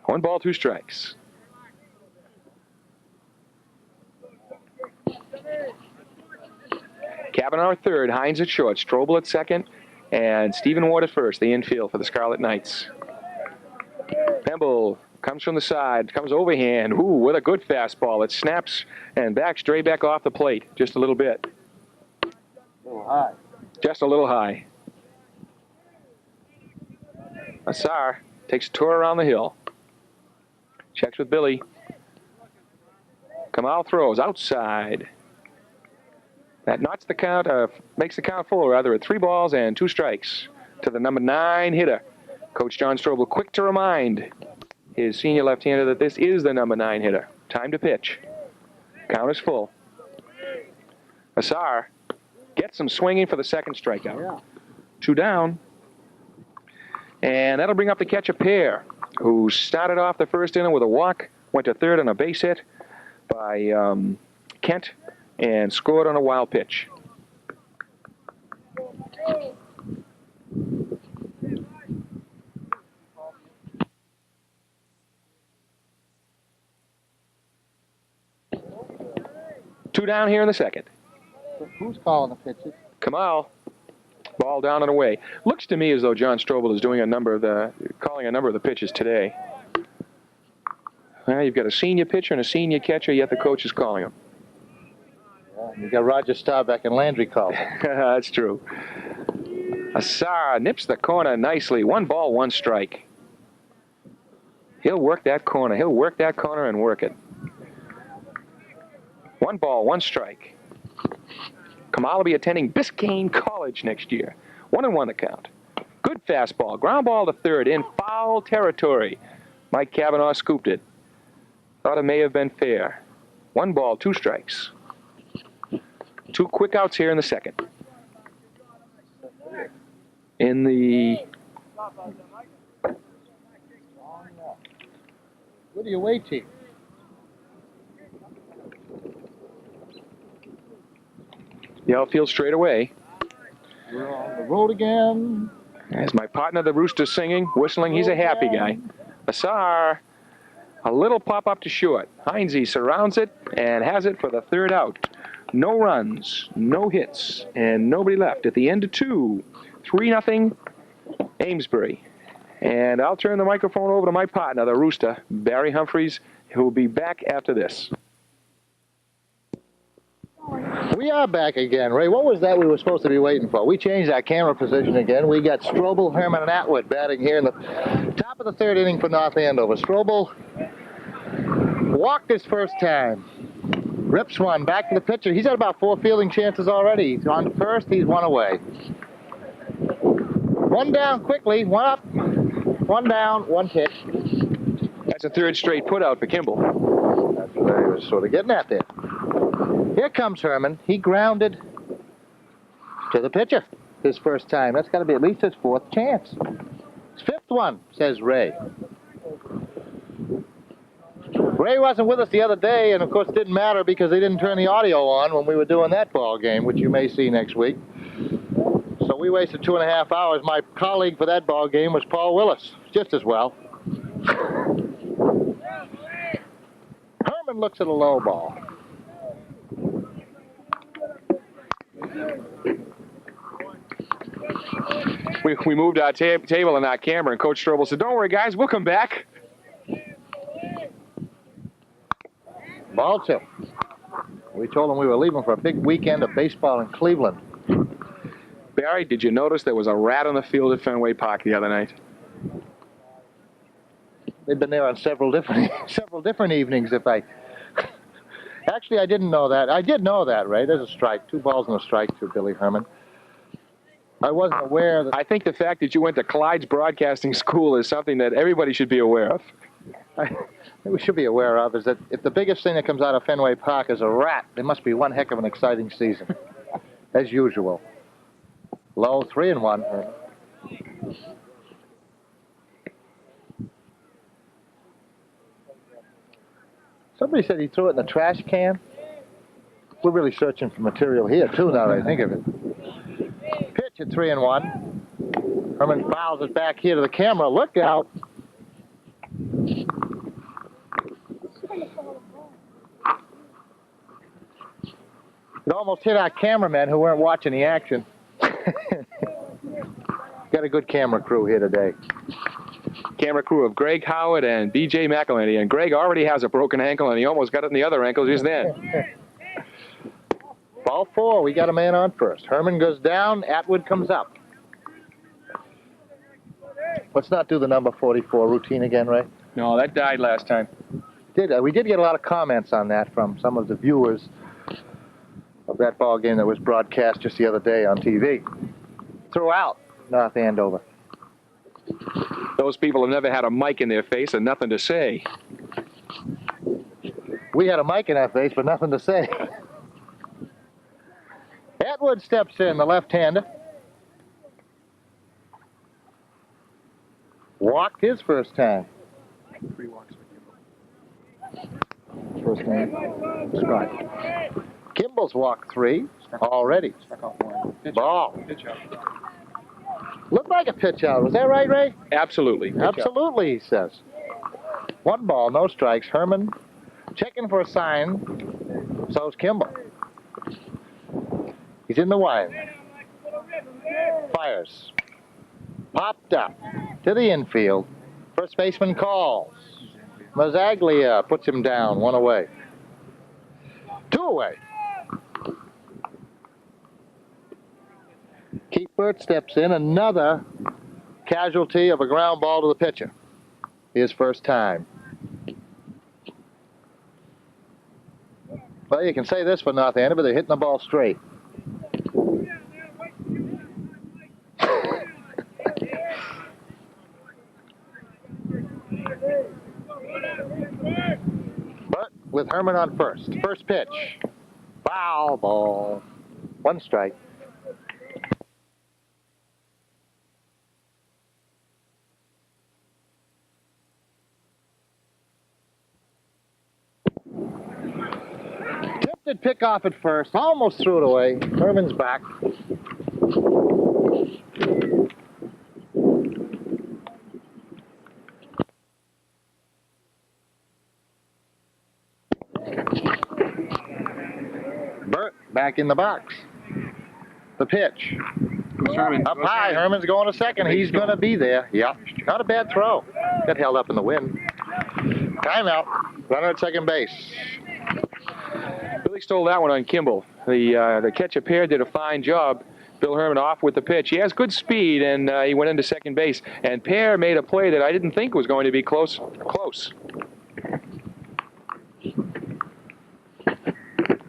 1 ball, 2 strikes. Kavanaugh at third, Hines at short, Strobel at second, and Stephen Ward at first, the infield for the Scarlet Knights. Pemble comes from the side, comes overhand. Ooh, with a good fastball. It snaps and backs straight back off the plate just a little bit. A little high. Just a little high. Assar takes a tour around the hill. Checks with Billy. Kamal throws outside. That knots the count, makes the count full, rather, at 3 balls and 2 strikes to the number 9 hitter. Coach John Strobel, quick to remind his senior left-hander that this is the number 9 hitter. Time to pitch. Count is full. Assar gets him swinging for the 2nd strikeout. Yeah. 2 down. And that'll bring up the catcher, Pear, who started off the first inning with a walk, went to third on a base hit by Kent, and scored on a wild pitch. Two down here in the second. Who's calling the pitches? Kamal, ball down and away. Looks to me as though John Strobel is doing calling a number of the pitches today. Well, you've got a senior pitcher and a senior catcher, yet the coach is calling them. You got Roger Staubach and Landry calling. That's true. Assar nips the corner nicely. 1 ball, 1 strike. He'll work that corner. He'll work that corner and work it. 1 ball, 1 strike. Kamal will be attending Biscayne College next year. 1-1 the count. Good fastball. Ground ball to third in foul territory. Mike Kavanaugh scooped it. Thought it may have been fair. 1 ball, 2 strikes. 2 quick outs here in the second. In the... What do you wait, team? The outfield straight away. We're on the road again. As my partner, the rooster, singing, whistling. He's a happy guy. Assar, a little pop up to short. Heinze surrounds it and has it for the 3rd out. No runs, no hits, and nobody left. At the end of 2, 3-0 Amesbury. And I'll turn the microphone over to my partner, the rooster, Barry Humphries, who will be back after this. We are back again, Ray. What was that we were supposed to be waiting for? We changed our camera position again. We got Strobel, Herman, and Atwood batting here in the top of the third inning for North Andover. Strobel walked his first time. Rips one back to the pitcher. He's had about 4 fielding chances already. He's on to first. He's 1 away. 1 down quickly. 1 up. 1 down. 1 hit. That's a third straight put out for Kimball. That's what I was sort of getting at there. Here comes Herman. He grounded to the pitcher his first time. That's got to be at least his 4th chance. His 5th one, says Ray. Ray wasn't with us the other day, and of course it didn't matter because they didn't turn the audio on when we were doing that ball game, which you may see next week. So we wasted 2.5 hours. My colleague for that ball game was Paul Willis, just as well. Herman looks at a low ball. We moved our table and our camera, and Coach Strobel said, "Don't worry, guys, we'll come back." Ball 2. We told him we were leaving for a big weekend of baseball in Cleveland. Barry, did you notice there was a rat on the field at Fenway Park the other night? They've been there on several different evenings. Actually, I didn't know that. I did know that, Ray. There's a strike. 2 balls and a strike to Billy Herman. I wasn't aware that. I think the fact that you went to Clyde's broadcasting school is something that everybody should be aware of. We should be aware of is that if the biggest thing that comes out of Fenway Park is a rat, there must be one heck of an exciting season, as usual. Low 3-1. Somebody said he threw it in the trash can. We're really searching for material here, too, now that I think of it. Pitch at 3-1. Herman fouls it back here to the camera. Look out. It almost hit our cameramen who weren't watching the action. Got a good camera crew here today. Camera crew of Greg Howard and B.J. McElhenney. And Greg already has a broken ankle, and he almost got it in the other ankle just then. Ball 4. We got a man on first. Herman goes down. Atwood comes up. Let's not do the number 44 routine again, Ray. No, that died last time. We did get a lot of comments on that from some of the viewers of that ball game that was broadcast just the other day on TV throughout North Andover. Those people have never had a mic in their face and nothing to say. We had a mic in our face, but nothing to say. Atwood steps in, the left-hander. Walked his first time. 3 walks. First name, Scott. Kimball's walked 3 already. Ball. Pitch out. Looked like a pitch out. Was that right, Ray? Absolutely. Absolutely, he says. 1 ball, no strikes. Herman checking for a sign. So's Kimball. He's in the wind. Fires. Popped up to the infield. First baseman calls. Mazzaglia puts him down. 1 away. 2 away. Keith Burt steps in. Another casualty of a ground ball to the pitcher. His first time. Well, you can say this for North Andover, they're hitting the ball straight. But with Herman on first. First pitch. Foul ball. 1 strike. Tempted pick off at first. Almost threw it away. Herman's back. Burt back in the box. The pitch. Herman. Up high. Herman's going to second. He's going to be there. Yep. Not a bad throw. Got held up in the wind. Timeout. Runner at second base. Billy Really stole that one on Kimball. The catcher pair did a fine job. Bill Herman off with the pitch. He has good speed, and he went into second base. And Pear made a play that I didn't think was going to be close.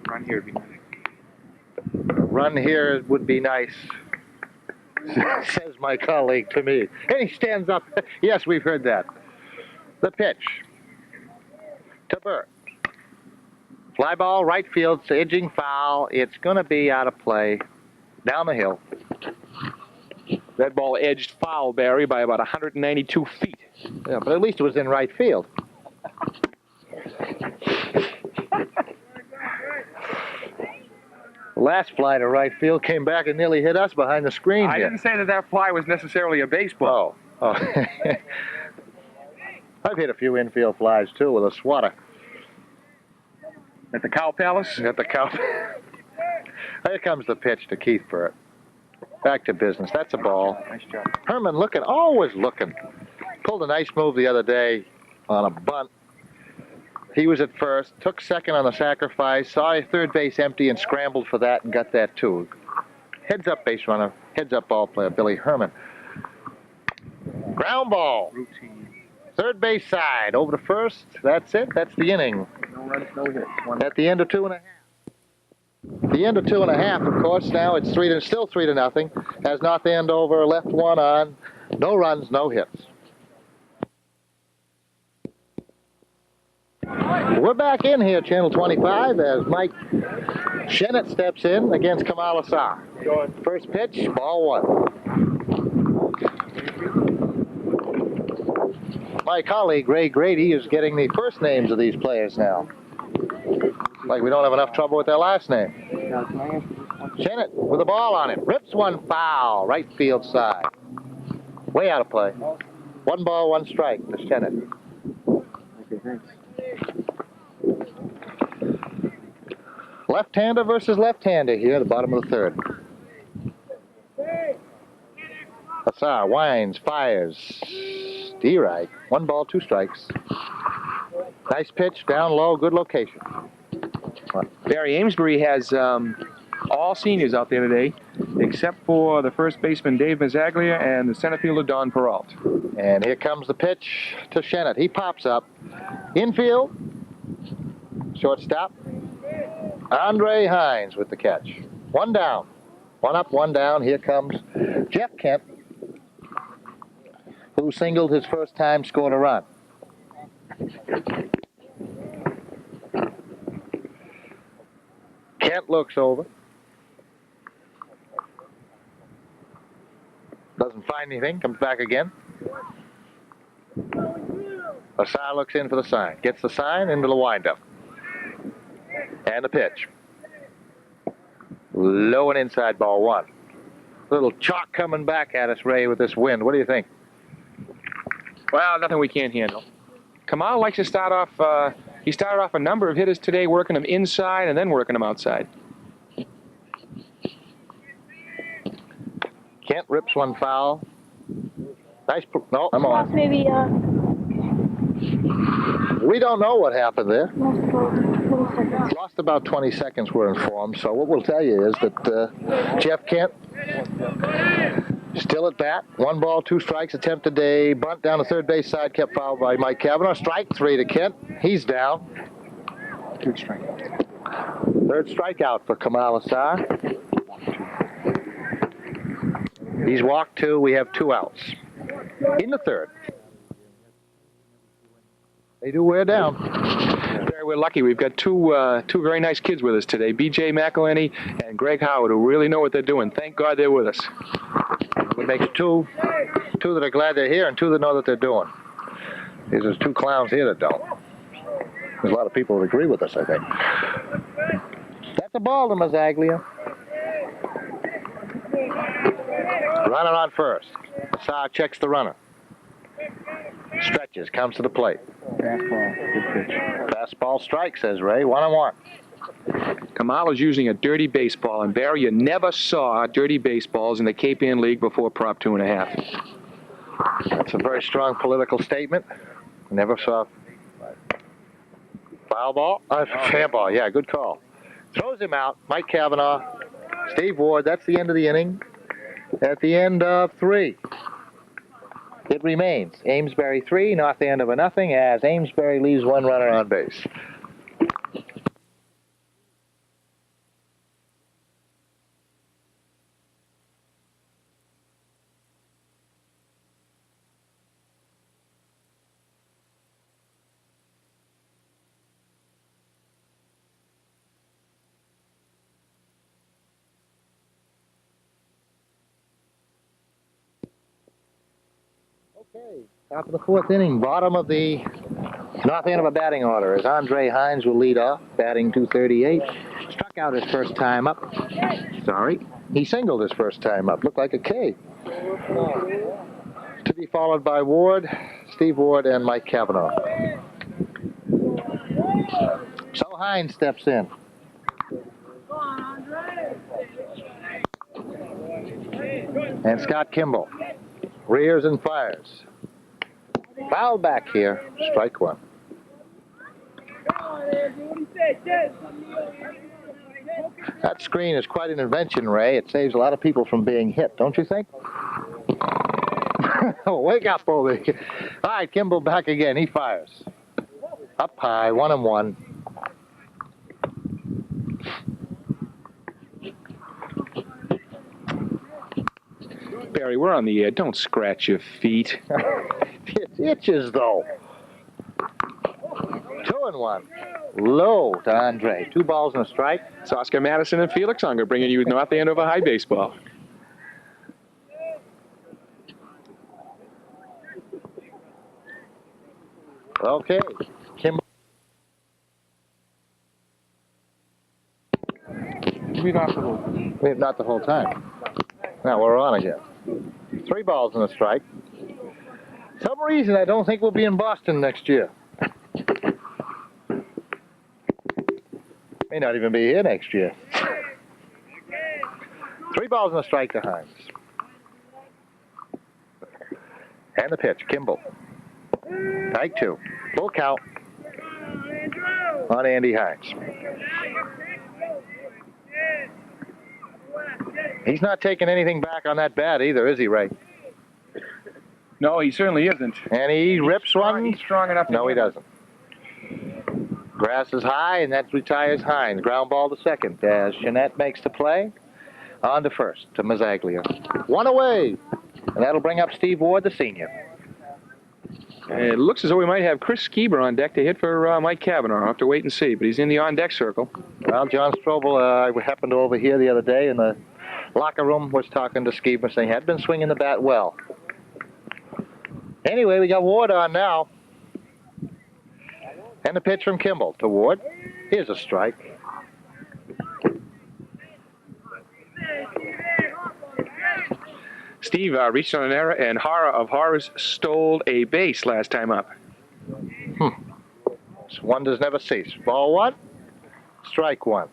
Run here would be nice. Run here would be nice, says my colleague to me. And he stands up. Yes, we've heard that. The pitch to Burt. Fly ball, right field, edging foul. It's going to be out of play. Down the hill. That ball edged foul, Barry, by about 192 feet. Yeah, but at least it was in right field. The last fly to right field came back and nearly hit us behind the screen I here. didn't say that fly was necessarily a baseball. Oh. I've hit a few infield flies, too, with a swatter. At the Cow Palace? At the cow. Here comes the pitch to Keith Burt. Back to business. That's a ball. Nice job. Herman looking, always looking. Pulled a nice move the other day on a bunt. He was at first, took second on the sacrifice, saw a third base empty and scrambled for that and got that too. Heads up base runner, heads up ball player, Billy Herman. Ground ball. Routine. Third base side, over to first. That's it. That's the inning. No runs, no hits. At the end of 2.5. The end of 2.5, of course. Now it's still 3-0. Has North Andover left one on. No runs, no hits. We're back in here, Channel 25, as Mike Shennett steps in against Kamal Assar. First pitch, ball one. My colleague, Ray Grady, is getting the first names of these players now. Like we don't have enough trouble with their last name. Shennett with the ball on it. Rips one foul, right field side. Way out of play. 1 ball, 1 strike to Shennett. Okay, thanks. Left-hander versus left-hander here at the bottom of the third. Assar winds, fires. D-right. 1 ball, 2 strikes. Nice pitch, down low, good location. Barry, Amesbury has all seniors out there today, except for the first baseman Dave Mazzaglia and the center fielder Don Peralt. And here comes the pitch to Shennett. He pops up. Infield. Shortstop. Andre Hines with the catch. 1 down. 1 up, 1 down. Here comes Jeff Kent, who singled his first time, scored a run. Kent looks over. Doesn't find anything, comes back again. Assar looks in for the sign. Gets the sign into the windup. And the pitch. Low and inside, ball 1. Little chalk coming back at us, Ray, with this wind. What do you think? Well, nothing we can't handle. Kamal likes to start off, he started off a number of hitters today, working them inside and then working them outside. Kent rips 1 foul. Nice, no, I'm on. Maybe, We don't know what happened there. seconds. Lost about 20 seconds, we're informed. So what we'll tell you is that Jeff Kent still at bat. 1 ball, 2 strikes. Attempted a bunt down the third base side, kept fouled by Mike Cavanaugh. Strike 3 to Kent. He's down. 2 strikeouts. Third strikeout for Kamal Assar. He's walked 2. We have 2 outs. In the third. They do wear down. Barry, we're lucky. We've got two very nice kids with us today, B.J. McElhenney and Greg Howard, who really know what they're doing. Thank God they're with us. It makes two that are glad they're here and 2 that know that they're doing. There's 2 clowns here that don't. There's a lot of people that agree with us, I think. That's a ball to Mazzaglia. Runner on first. Assar checks the runner. Stretches, comes to the plate. Fastball. Good pitch. Fastball strike, says Ray. 1-1. Kamal is using a dirty baseball, and Barry, you never saw dirty baseballs in the Cape Ann League before Prop 2.5. That's a very strong political statement. Never saw foul ball. Fair ball, yeah, good call. Throws him out. Mike Cavanaugh, Steve Ward. That's the end of the inning. At the end of 3, it remains Amesbury 3, North Andover nothing, as Amesbury leaves one runner on base. Okay, top of the 4th inning, bottom of the North Andover batting order as Andre Hines will lead off, batting .238. Struck out his first time up. Sorry, he singled his first time up. Looked like a K. To be followed by Ward, Steve Ward, and Mike Cavanaugh. So Hines steps in. And Scott Kimball rears and fires. Foul back here, strike 1. That screen is quite an invention, Ray. It saves a lot of people from being hit, don't you think? Wake up over here. All right, Kimball back again. He fires. Up high, 1-1. Barry, we're on the air. Don't scratch your feet. It itches, though. 2-1. Low to Andre. 2 balls and a strike. It's Oscar Madison and Felix Unger bringing you North Andover High Baseball. Okay. Kimball. Not the whole time. Now we're on again. 3 balls and a strike. Some reason I don't think we'll be in Boston next year. May not even be here next year. 3 balls and a strike to Hines. And the pitch, Kimball. Strike 2. Full count on Andy Hines. He's not taking anything back on that bat either, is he, Ray? No, he certainly isn't. And he rips one. He's strong enough to No, he hit. doesn't. Grass is high, and that retires Hines. Ground ball to second as Jeanette makes the play. On to first to Mazzaglia. 1 away. And that'll bring up Steve Ward, the senior. It looks as though we might have Chris Schieber on deck to hit for Mike Cavanaugh. I'll have to wait and see, but he's in the on-deck circle. Well, John Strobel, I happened to overhear the other day in the locker room, was talking to Schieber, saying he had been swinging the bat well. Anyway, we got Ward on now. And the pitch from Kimball to Ward. Here's a strike. Steve reached on an error, and horror of horrors stole a base last time up. Wonders never cease. Ball 1, strike 1.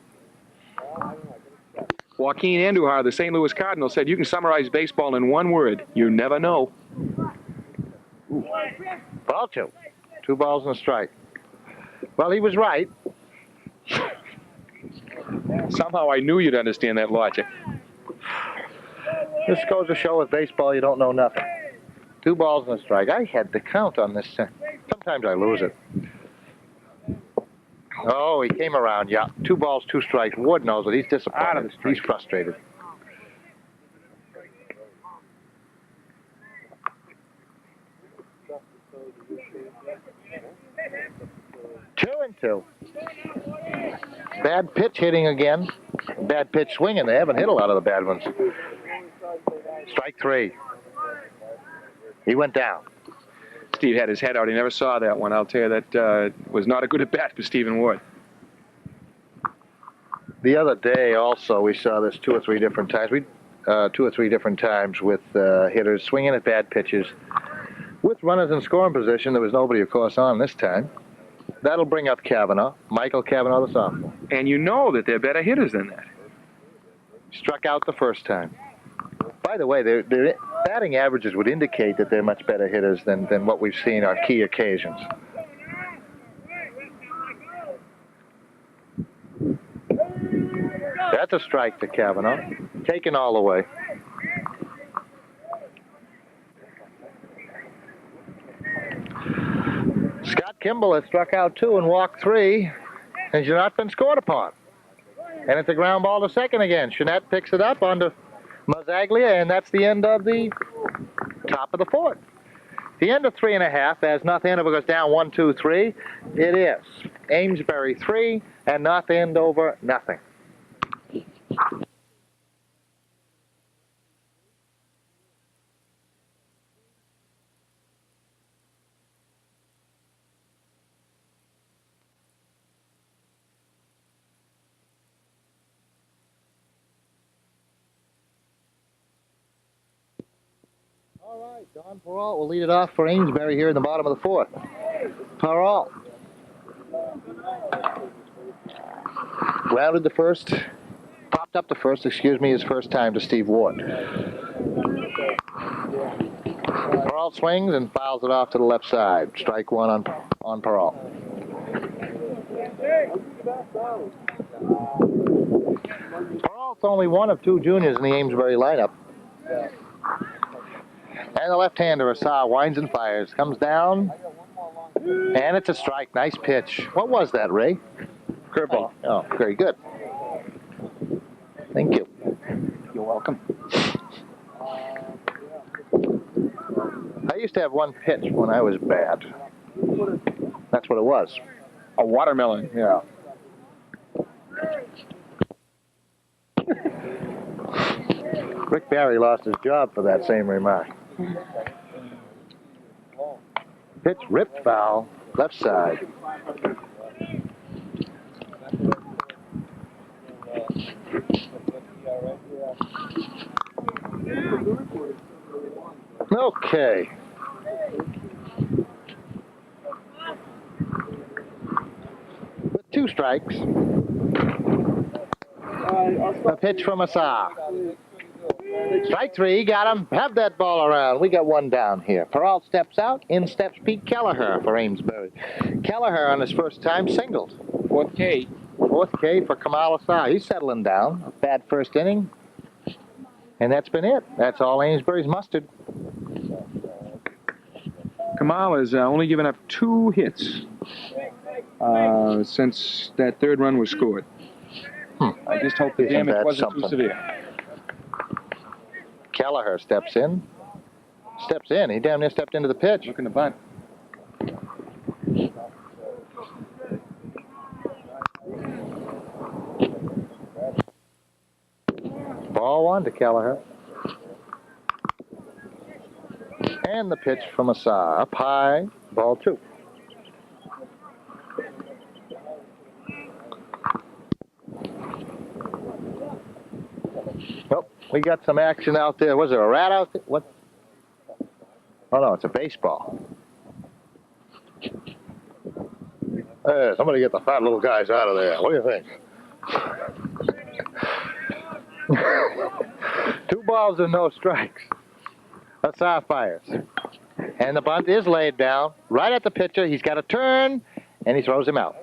Joaquin Andujar, the St. Louis Cardinal, said you can summarize baseball in one word: you never know. Ball 2. 2 balls and a strike. Well, he was right. Somehow I knew you'd understand that logic. This goes to show with baseball you don't know nothing. 2 balls and a strike. I had the count on this. Sometimes I lose it. Oh, he came around, yeah. 2 balls, 2 strikes. Wood knows it. He's disappointed. He's frustrated. Two and 2. Bad pitch hitting again. Bad pitch swinging. They haven't hit a lot of the bad ones. Strike 3. He went down. Steve had his head out. He never saw that one. I'll tell you, that was not a good at bat for Stephen Ward. The other day also we saw this 2 or 3 different times. 2 or 3 different times with hitters swinging at bad pitches. With runners in scoring position, there was nobody, of course, on this time. That'll bring up Cavanaugh, Michael Cavanaugh, the sophomore. And you know that they're better hitters than that. Struck out the first time. By the way, their batting averages would indicate that they're much better hitters than what we've seen on key occasions. That's a strike to Kavanaugh. Taken all the way. Scott Kimball has struck out 2 and walked 3. Has not been scored upon. And it's a ground ball to second again. Jeanette picks it up onto Mazzaglia, and that's the end of the top of the 4th. The end of 3.5 as North Andover goes down 1, 2, 3. It is Amesbury 3 and North Andover nothing. All right, Don Peralt will lead it off for Amesbury here in the bottom of the 4th. Peralt. Rounded the first, popped up the first, his first time to Steve Ward. Peralt swings and fouls it off to the left side. Strike 1 on Peralt. Peralt's only one of 2 juniors in the Amesbury lineup. And the left-hander, Assar, winds and fires. Comes down, and it's a strike. Nice pitch. What was that, Ray? Curveball. Oh, very good. Thank you. You're welcome. I used to have one pitch when I was bad. That's what it was. A watermelon. Yeah. Rick Barry lost his job for that same remark. Pitch ripped foul, left side. Okay. With 2 strikes. A pitch from Assar. Strike 3, got him. Have that ball around. We got 1 down here. Peralt steps out. In steps Pete Kelleher for Amesbury. Kelleher on his first time singled. 4th K. 4th K for Kamal Assar. He's settling down. A bad first inning. And that's been it. That's all Amesbury's mustered. Kamal has only given up 2 hits since that 3rd run was scored. I just hope the Isn't damage that wasn't something? too severe. Kelleher steps in. He damn near stepped into the pitch. Looking to bunt. Ball 1 to Kelleher. And the pitch from Assar. Up high. Ball 2. Oh, we got some action out there. Was there a rat out there? What? Oh, no, it's a baseball. Hey, somebody get the fat little guys out of there. What do you think? 2 balls and no strikes. Assar fires. And the bunt is laid down right at the pitcher. He's got to turn, and he throws him out.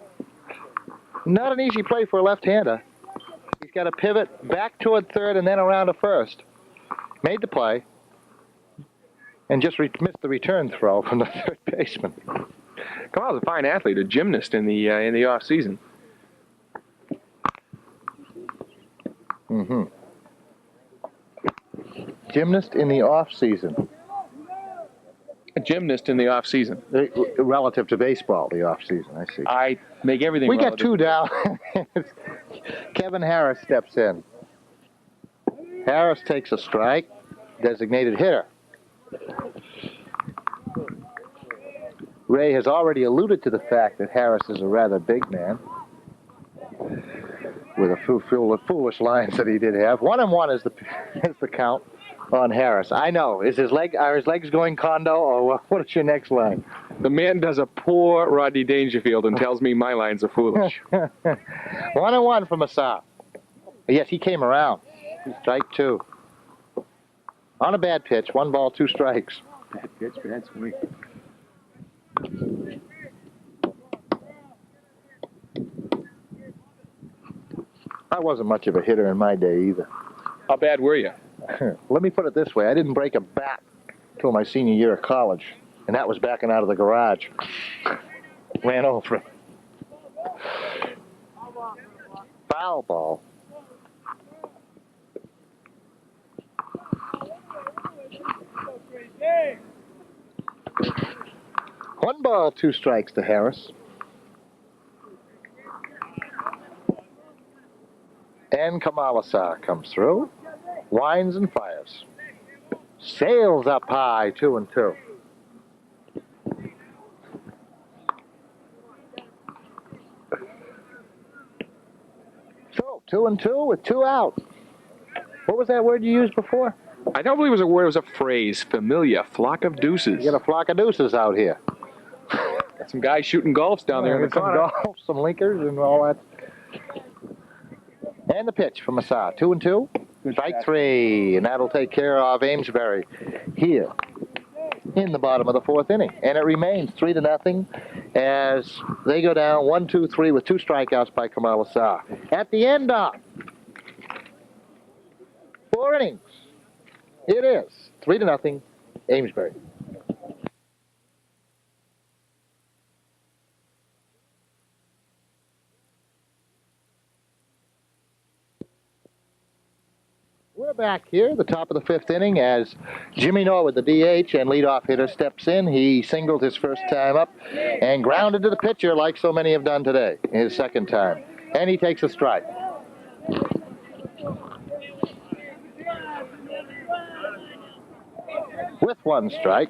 Not an easy play for a left-hander. He's got to pivot back toward third and then around to first. Made the play, and just missed the return throw from the third baseman. Kamal's a fine athlete, a gymnast in the off season. Mm-hmm. Gymnast in the off season. A gymnast in the off season. Relative to baseball, the off season. I see. I make everything. We got relative. 2 down. Kevin Harris steps in. Harris takes a strike. Designated hitter. Ray has already alluded to the fact that Harris is a rather big man, with a foolish lines that he did have. 1-1 is the count on Harris. I know. Are his legs going condo, or what is your next line? The man does a poor Rodney Dangerfield and tells me my lines are foolish. 1-1 from Assar. Yes, he came around. Strike 2. On a bad pitch. 1 ball, 2 strikes. Bad pitch, bad swing. I wasn't much of a hitter in my day either. How bad were you? Let me put it this way. I didn't break a bat until my senior year of college, and that was backing out of the garage. Ran over him. Foul ball. One ball, 2 strikes to Harris. And Kamala comes through, winds and fires. Sails up high, 2-2. So, 2-2 with 2 out. What was that word you used before? I don't believe it was a word, it was a phrase. Familiar. Flock of deuces. You got a flock of deuces out here. Got some guys shooting golfs down there in the Some corner. golf, some linkers and all that. And the pitch from Massar. 2-2. Strike 3. And that'll take care of Amesbury here in the bottom of the 4th inning. And it remains 3-0 as they go down 1-2-3 with 2 strikeouts by Kamal Assar. At the end of 4 innings, it is 3-0 Amesbury. We're back here, the top of the 5th inning, as Jimmy Norwood, the DH and leadoff hitter, steps in. He singled his first time up and grounded to the pitcher like so many have done today, his second time. And he takes a strike. With 1 strike,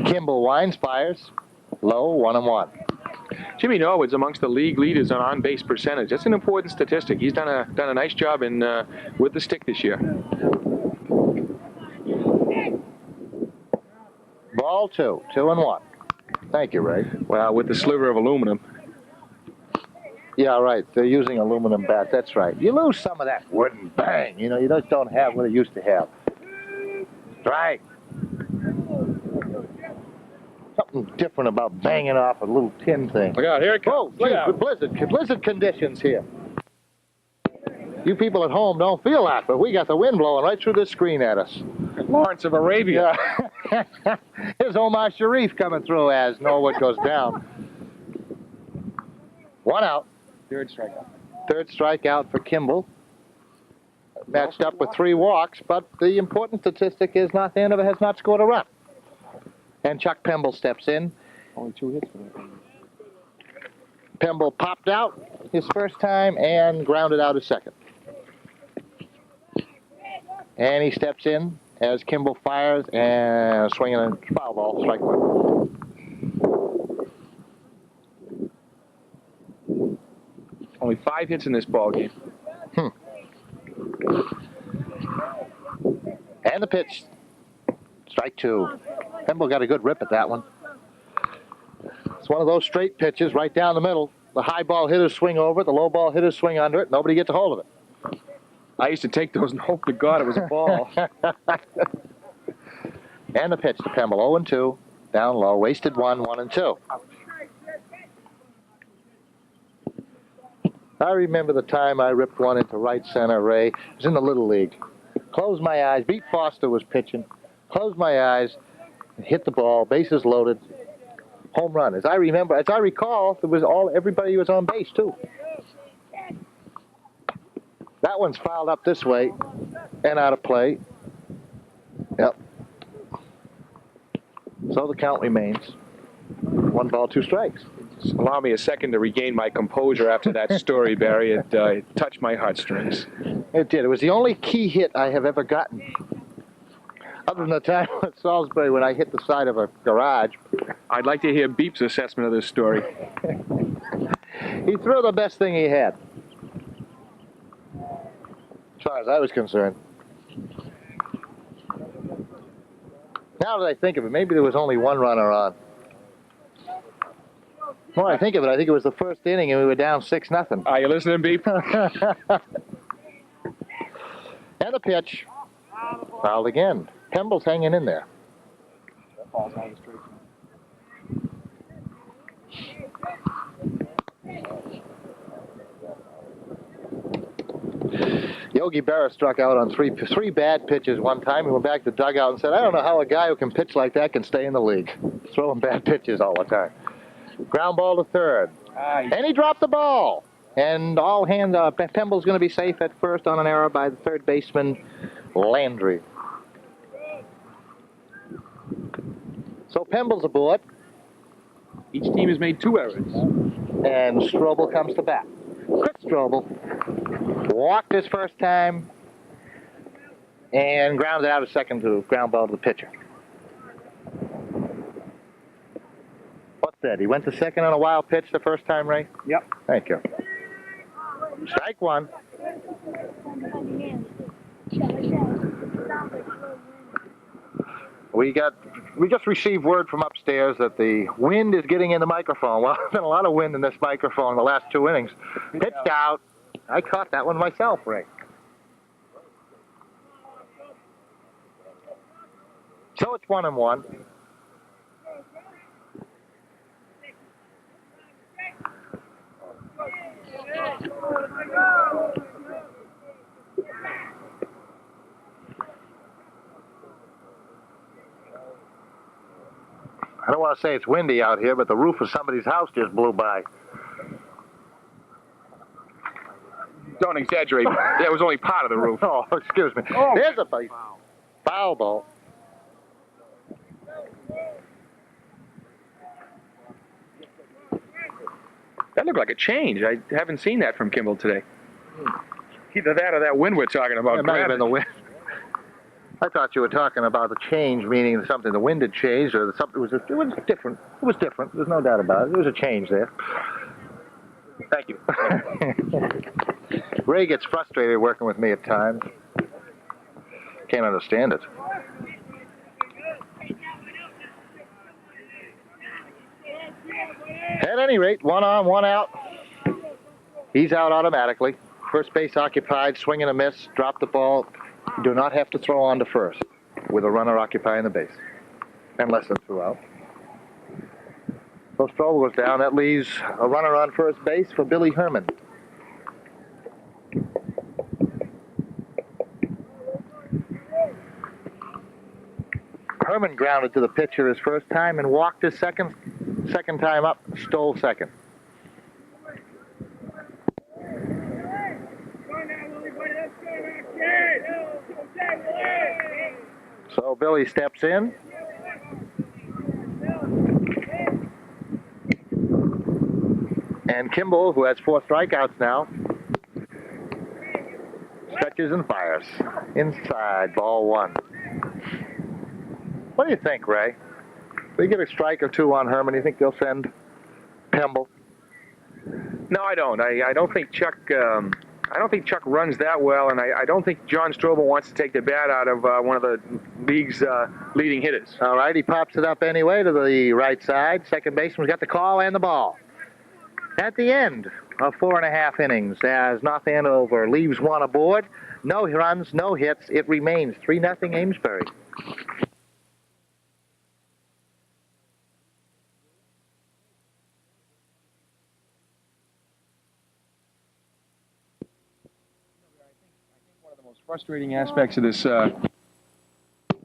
Kimball winds, fires, low, 1-1. Jimmy Norwood's amongst the league leaders on on-base percentage. That's an important statistic. He's done a nice job in with the stick this year. Ball 2, 2-1. Thank you, Ray. Well, with the sliver of aluminum. Yeah, right. They're using aluminum bats. That's right. You lose some of that wooden bang. You know, you just don't have what it used to have. Strike. Something different about banging off a little tin thing. Look out, here it Oh, comes. Look out. blizzard conditions here. You people at home don't feel that, but we got the wind blowing right through this screen at us. Lawrence of Arabia. Yeah. Here's Omar Sharif coming through as Norwood goes down. 1 out. 3rd strikeout. 3rd strikeout for Kimball. Matched up with 3 walks, but the important statistic is North Andover has not scored a run. And Chuck Pemble steps in. Only 2 hits for that. Pemble popped out his first time and grounded out his second. And he steps in as Kimball fires and swinging a foul ball, strike 1. Only 5 hits in this ball game. And the pitch. Strike 2. Pemble got a good rip at that one. It's one of those straight pitches right down the middle. The high ball hitters swing over it. The low ball hitters swing under it. Nobody gets a hold of it. I used to take those and hope to God it was a ball. And the pitch to Pemble. 0-2. Down low. Wasted 1, 1-2. I remember the time I ripped one into right center, Ray. It was in the Little League. Closed my eyes. Beat Foster was pitching. Closed my eyes. Hit the ball. Bases loaded. Home run. As I recall, everybody was on base too. That one's fouled up this way and out of play. Yep. So the count remains 1 ball, 2 strikes. Just allow me a second to regain my composure after that story, Barry. It touched my heartstrings. It did. It was the only key hit I have ever gotten. Other than the time at Salisbury when I hit the side of a garage. I'd like to hear Beep's assessment of this story. He threw the best thing he had, as far as I was concerned. Now that I think of it, maybe there was only 1 runner on. The more I think of it, I think it was the 1st inning and we were down 6-0. Are you listening, Beep? And the pitch. Fouled again. Pemble's hanging in there. Yogi Berra struck out on three bad pitches one time. He went back to the dugout and said, I don't know how a guy who can pitch like that can stay in the league. Throwing bad pitches all the time. Ground ball to third. And he dropped the ball. And all hands, Pemble's going to be safe at first on an error by the third baseman, Landry. So Pemble's aboard. Each team has made 2 errors. And Strobel comes to bat. Chris Strobel walked his first time and grounded out a second to ground ball to the pitcher. What's that? He went to second on a wild pitch the first time, Ray? Yep. Thank you. Strike one. We just received word from upstairs that the wind is getting in the microphone. Well, there's been a lot of wind in this microphone in the last 2 innings. Pitched out. I caught that one myself, Ray. So it's 1-1. I don't want to say it's windy out here, but the roof of somebody's house just blew by. Don't exaggerate. That was only part of the roof. Oh, excuse me. Oh. There's a foul ball. That looked like a change. I haven't seen that from Kimball today. Either that or that wind we're talking about. It might have been the wind. I thought you were talking about the change, meaning something the wind had changed, or something it was different. It was different. There's no doubt about it. There was a change there. Thank you. Ray gets frustrated working with me at times. Can't understand it. At any rate, 1 on, 1 out. He's out automatically. First base occupied, swing and a miss, drop the ball. Do not have to throw on to first with a runner occupying the base. And less than 2 out. So Strobel goes down. That leaves a runner on first base for Billy Herman. Herman grounded to the pitcher his first time and walked his second time up, stole second. So Billy steps in. And Kimball, who has 4 strikeouts now, stretches and fires. Inside, ball 1. What do you think, Ray? If they get a strike or 2 on Herman, you think they'll send Pemble? No, I don't. I don't think Chuck. I don't think Chuck runs that well, and I don't think John Strobel wants to take the bat out of one of the league's leading hitters. All right, he pops it up anyway to the right side. Second baseman's got the call and the ball. At the end of 4.5 innings, as North Andover leaves 1 aboard, no runs, no hits. It remains 3-0 Amesbury. Frustrating aspects of this. I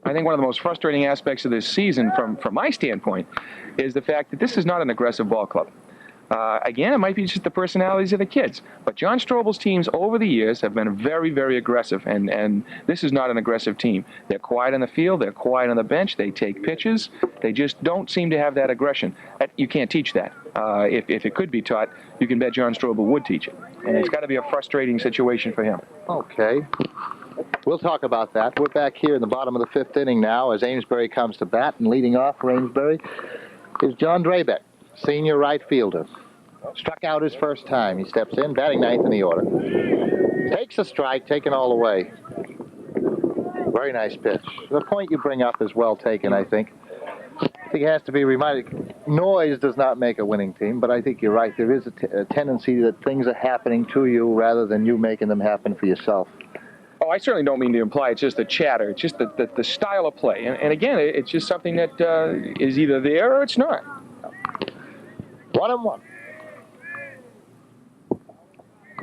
think one of the most frustrating aspects of this season, from my standpoint, is the fact that this is not an aggressive ball club. Again, it might be just the personalities of the kids, but John Strobel's teams over the years have been very, very aggressive, and this is not an aggressive team. They're quiet on the field, they're quiet on the bench, they take pitches, they just don't seem to have that aggression. You can't teach that. If it could be taught, you can bet John Strobel would teach it, and it's got to be a frustrating situation for him. Okay. We'll talk about that. We're back here in the bottom of the 5th inning now as Amesbury comes to bat, and leading off for Amesbury is John Drabeck, senior right fielder. Struck out his first time. He steps in, batting 9th in the order. Takes a strike, taken all the way. Very nice pitch. The point you bring up is well taken, I think. I think it has to be reminded. Noise does not make a winning team, but I think you're right. There is a tendency that things are happening to you rather than you making them happen for yourself. Oh, I certainly don't mean to imply it's just the chatter. It's just the style of play. And again, it's just something that is either there or it's not. 1-1.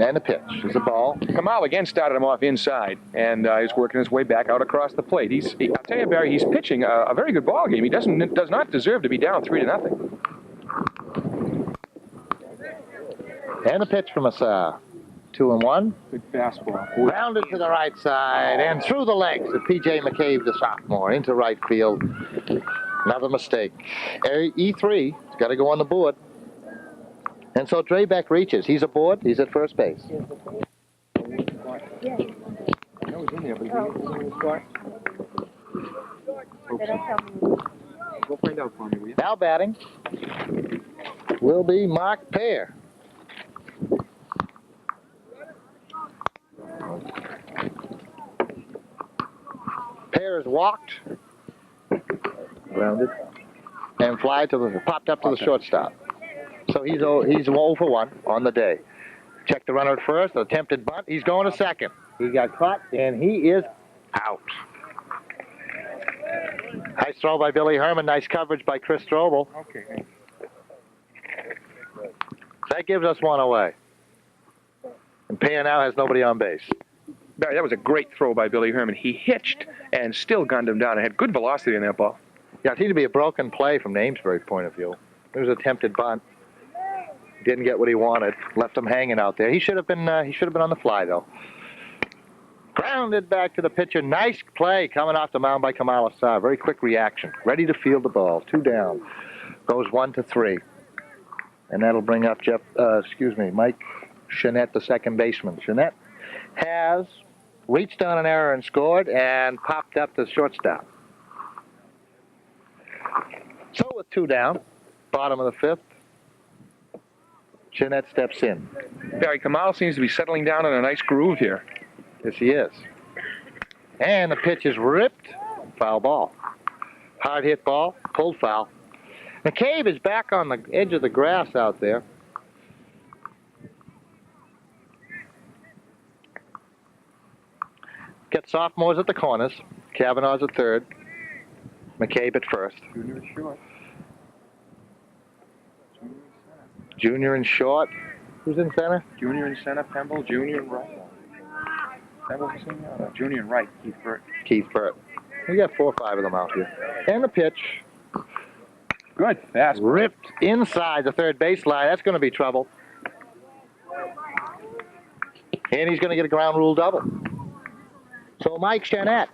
And the pitch is a ball. Kamal again started him off inside, and he's working his way back out across the plate. I'll tell you, Barry, he's pitching a very good ball game. He does not deserve to be down 3-0. And the pitch from Assar. 2-1. Good fastball. Rounded to the right side and through the legs of P.J. McCabe, the sophomore, into right field. Another mistake. E3 has got to go on the board. And so Draybeck reaches. He's aboard. He's at first base. Go find out for me, will you? Now batting will be Mark Pear. Pear has walked, grounded, and popped up to the shortstop. So he's 0 for 1 on the day. Check the runner at first, attempted bunt. He's going to second. He got caught, and he is out. Nice throw by Billy Herman. Nice coverage by Chris Strobel. Okay. That gives us one away. And Pear now has nobody on base. Barry, that was a great throw by Billy Herman. He hitched and still gunned him down. It had good velocity in that ball. Yeah, it seemed to be a broken play from the Amesbury point of view. It was an attempted bunt. Didn't get what he wanted. Left him hanging out there. He should have been on the fly though. Grounded back to the pitcher. Nice play coming off the mound by Kamal Assar. Very quick reaction. Ready to field the ball. 2 down. Goes 1-3. And that'll bring up Mike Chenette, the second baseman. Chenette has reached on an error and scored and popped up to shortstop. So with 2 down, bottom of the 5th, Chenette steps in. Barry, Kamal seems to be settling down in a nice groove here. Yes, he is. And the pitch is ripped. Foul ball. Hard hit ball. Pulled foul. McCabe is back on the edge of the grass out there. Get sophomores at the corners. Kavanaugh's at third. McCabe at first. Junior short. Junior in short. Who's in center? Junior in center, Pemble. Junior in right. Pemble, senior. Junior in right, Keith Burt. Keith Burt. We got 4 or 5 of them out here. And the pitch. Good. Fast. Ripped inside the third baseline. That's going to be trouble. And he's going to get a ground rule double. So Mike Chenette,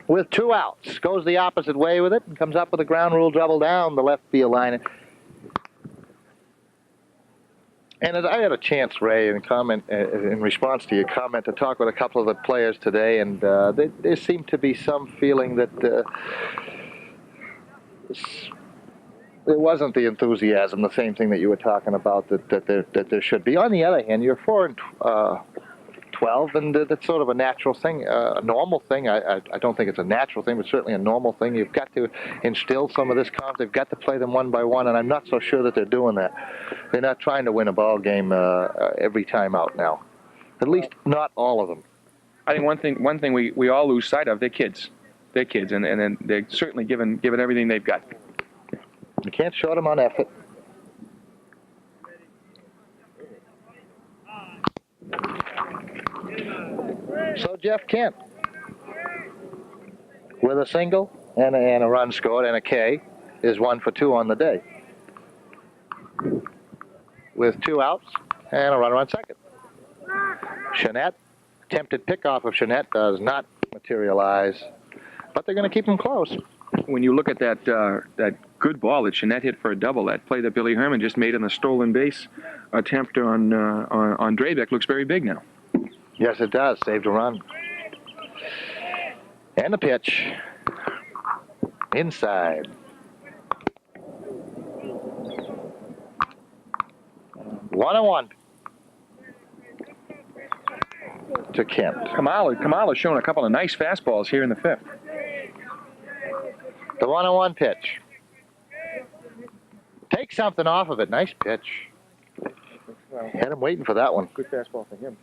with 2 outs, goes the opposite way with it and comes up with a ground rule double down the left field line. And as I had a chance, Ray, in response to your comment, to talk with a couple of the players today, and there seemed to be some feeling that there wasn't the enthusiasm, the same thing that you were talking about that there should be. On the other hand, you're 4-12, and that's sort of a natural thing, a normal thing. I don't think it's a natural thing, but certainly a normal thing. You've got to instill some of this confidence. They've got to play them one by one, and I'm not so sure that they're doing that. They're not trying to win a ball game every time out now. At least not all of them. I think one thing we all lose sight of, they're kids. They're kids, and then they're certainly given everything they've got. You can't short them on effort. So Jeff Kent, with a single and a run scored and a K, is 1 for 2 on the day. With 2 outs and a runner on second. Chenette, attempted pickoff of Chenette does not materialize, but they're going to keep him close. When you look at that good ball that Chenette hit for a double, that play that Billy Herman just made on the stolen base attempt on Draybeck looks very big now. Yes, it does. Saved a run. And the pitch. Inside. 1-1 to Kent. Kamal has shown a couple of nice fastballs here in the 5th. The 1-1 pitch. Take something off of it. Nice pitch. Had him waiting for that one. Good fastball for him.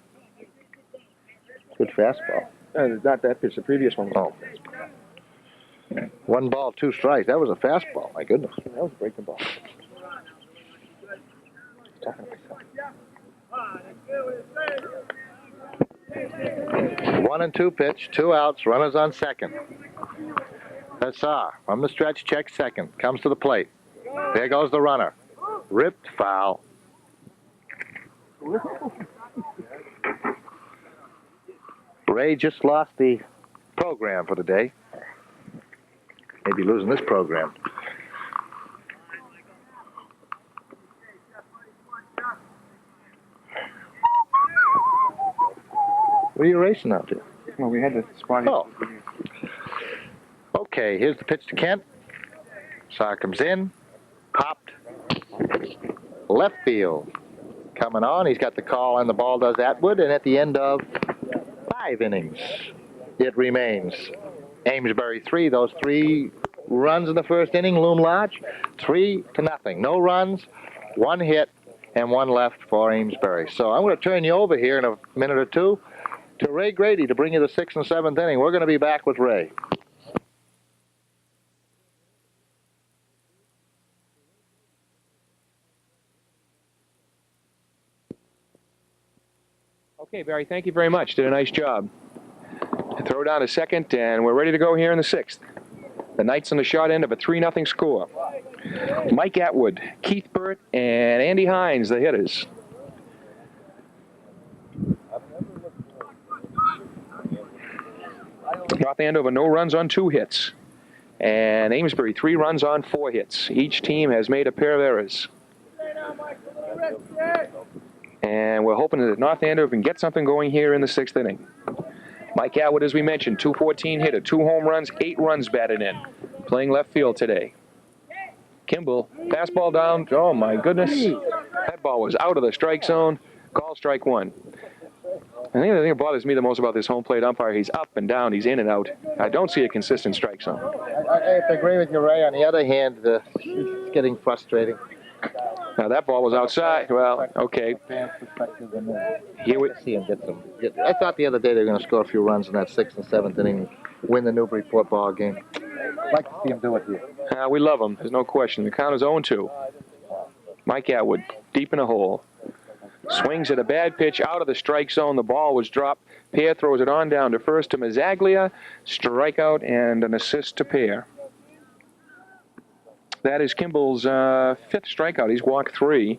Good fastball. Not that pitch, the previous one. Oh. 1 ball, 2 strikes. That was a fastball. My goodness. That was a breaking ball. One and two pitch, 2 outs, runners on second. Hassar from the stretch, checks second, comes to the plate. There goes the runner. Ripped foul. Ray just lost the program for the day. Maybe losing this program. What are you racing out there? Well, we had to spot it. Oh. Okay, here's the pitch to Kent. Sar comes in. Popped. Left field. Coming on. He's got the call, and the ball does Atwood. And at the end of 5 innings, it remains Amesbury 3. Those 3 runs in the first inning loom large. 3-0. No runs, 1 hit, and 1 left for Amesbury. So I'm going to turn you over here in a minute or two to Ray Grady to bring you the 6th and 7th inning. We're going to be back with Ray. Okay, Barry, thank you very much. Did a nice job. Throw down a second, and we're ready to go here in the 6th. The Knights on the short end of a 3-0 score. Mike Atwood, Keith Burt, and Andy Hines, the hitters. North Andover, no runs on 2 hits. And Amesbury, 3 runs on 4 hits. Each team has made a pair of errors. And we're hoping that North Andover can get something going here in the 6th inning. Mike Atwood, as we mentioned, 214 hitter, 2 home runs, 8 runs batted in. Playing left field today. Kimball, fastball down. Oh, my goodness. That ball was out of the strike zone. Call strike 1. I think the thing that bothers me the most about this home plate umpire, he's up and down, he's in and out. I don't see a consistent strike zone. I have to agree with you, Ray. On the other hand, it's getting frustrating. Now, that ball was outside. Well, okay. Here we see him get some. I thought the other day they were going to score a few runs in that 6th and 7th inning, win the Newburyport ball game. I'd like to see him do it here. We love him. There's no question. The count is 0-2. Mike Atwood, deep in the hole. Swings at a bad pitch out of the strike zone. The ball was dropped. Pear throws it on down to first to Mazzaglia. Strikeout and an assist to Pear. That is Kimball's 5th strikeout. He's walked 3.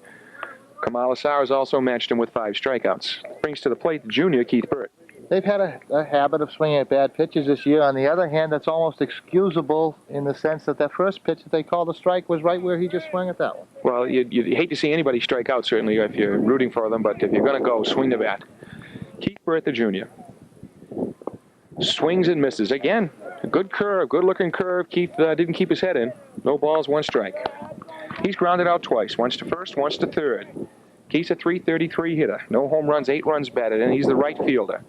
Kamal Assar has also matched him with 5 strikeouts. Brings to the plate the junior, Keith Burt. They've had a habit of swinging at bad pitches this year. On the other hand, that's almost excusable in the sense that that first pitch that they called a strike was right where he just swung at that one. Well, you hate to see anybody strike out, certainly, if you're rooting for them, but if you're going to go, swing the bat. Keith Burt, the junior. Swings and misses. Again, a good curve, good-looking curve. Keith didn't keep his head in. No balls, 1 strike. He's grounded out twice, once to first, once to third. Keith's a .333 hitter. No home runs, 8 runs batted, and he's the right fielder.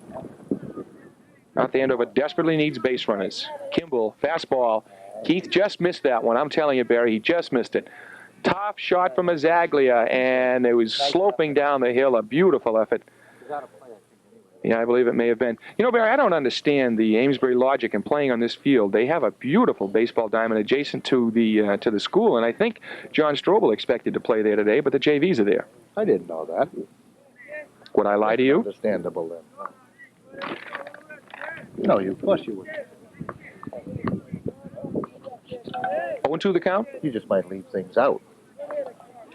North Andover desperately needs base runners. Kimball, fastball. Keith just missed that one. I'm telling you, Barry, he just missed it. Tough shot from Mazzaglia, and it was sloping down the hill. A beautiful effort. Yeah, I believe it may have been. You know, Barry, I don't understand the Amesbury logic in playing on this field. They have a beautiful baseball diamond adjacent to the school, and I think John Strobel expected to play there today, but the JVs are there. I didn't know that. Would I lie to you? Understandable then. No, of course you would. 0-2 the count? You just might leave things out.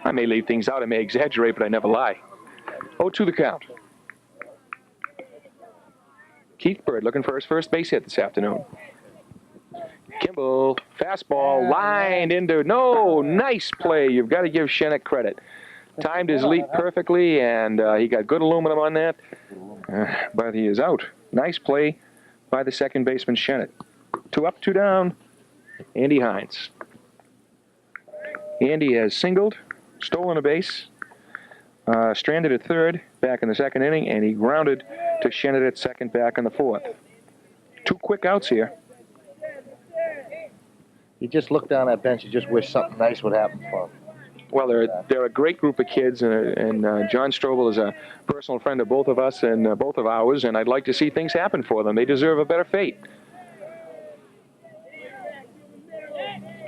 I may leave things out. I may exaggerate, but I never lie. 0-2 the count. Keith Burt looking for his first base hit this afternoon. Kimball, fastball, lined into, no, nice play. You've got to give Shennick credit. Timed his leap perfectly, and he got good aluminum on that, but he is out. Nice play by the second baseman, Shennick. 2 up, 2 down, Andy Hines. Andy has singled, stolen a base, stranded at third back in the 2nd inning, and he grounded to Shennick at second back in the 4th. 2 quick outs here. You just look down that bench, you just wish something nice would happen for him. Well, they're a great group of kids, and John Strobel is a personal friend of both of us and both of ours, and I'd like to see things happen for them. They deserve a better fate.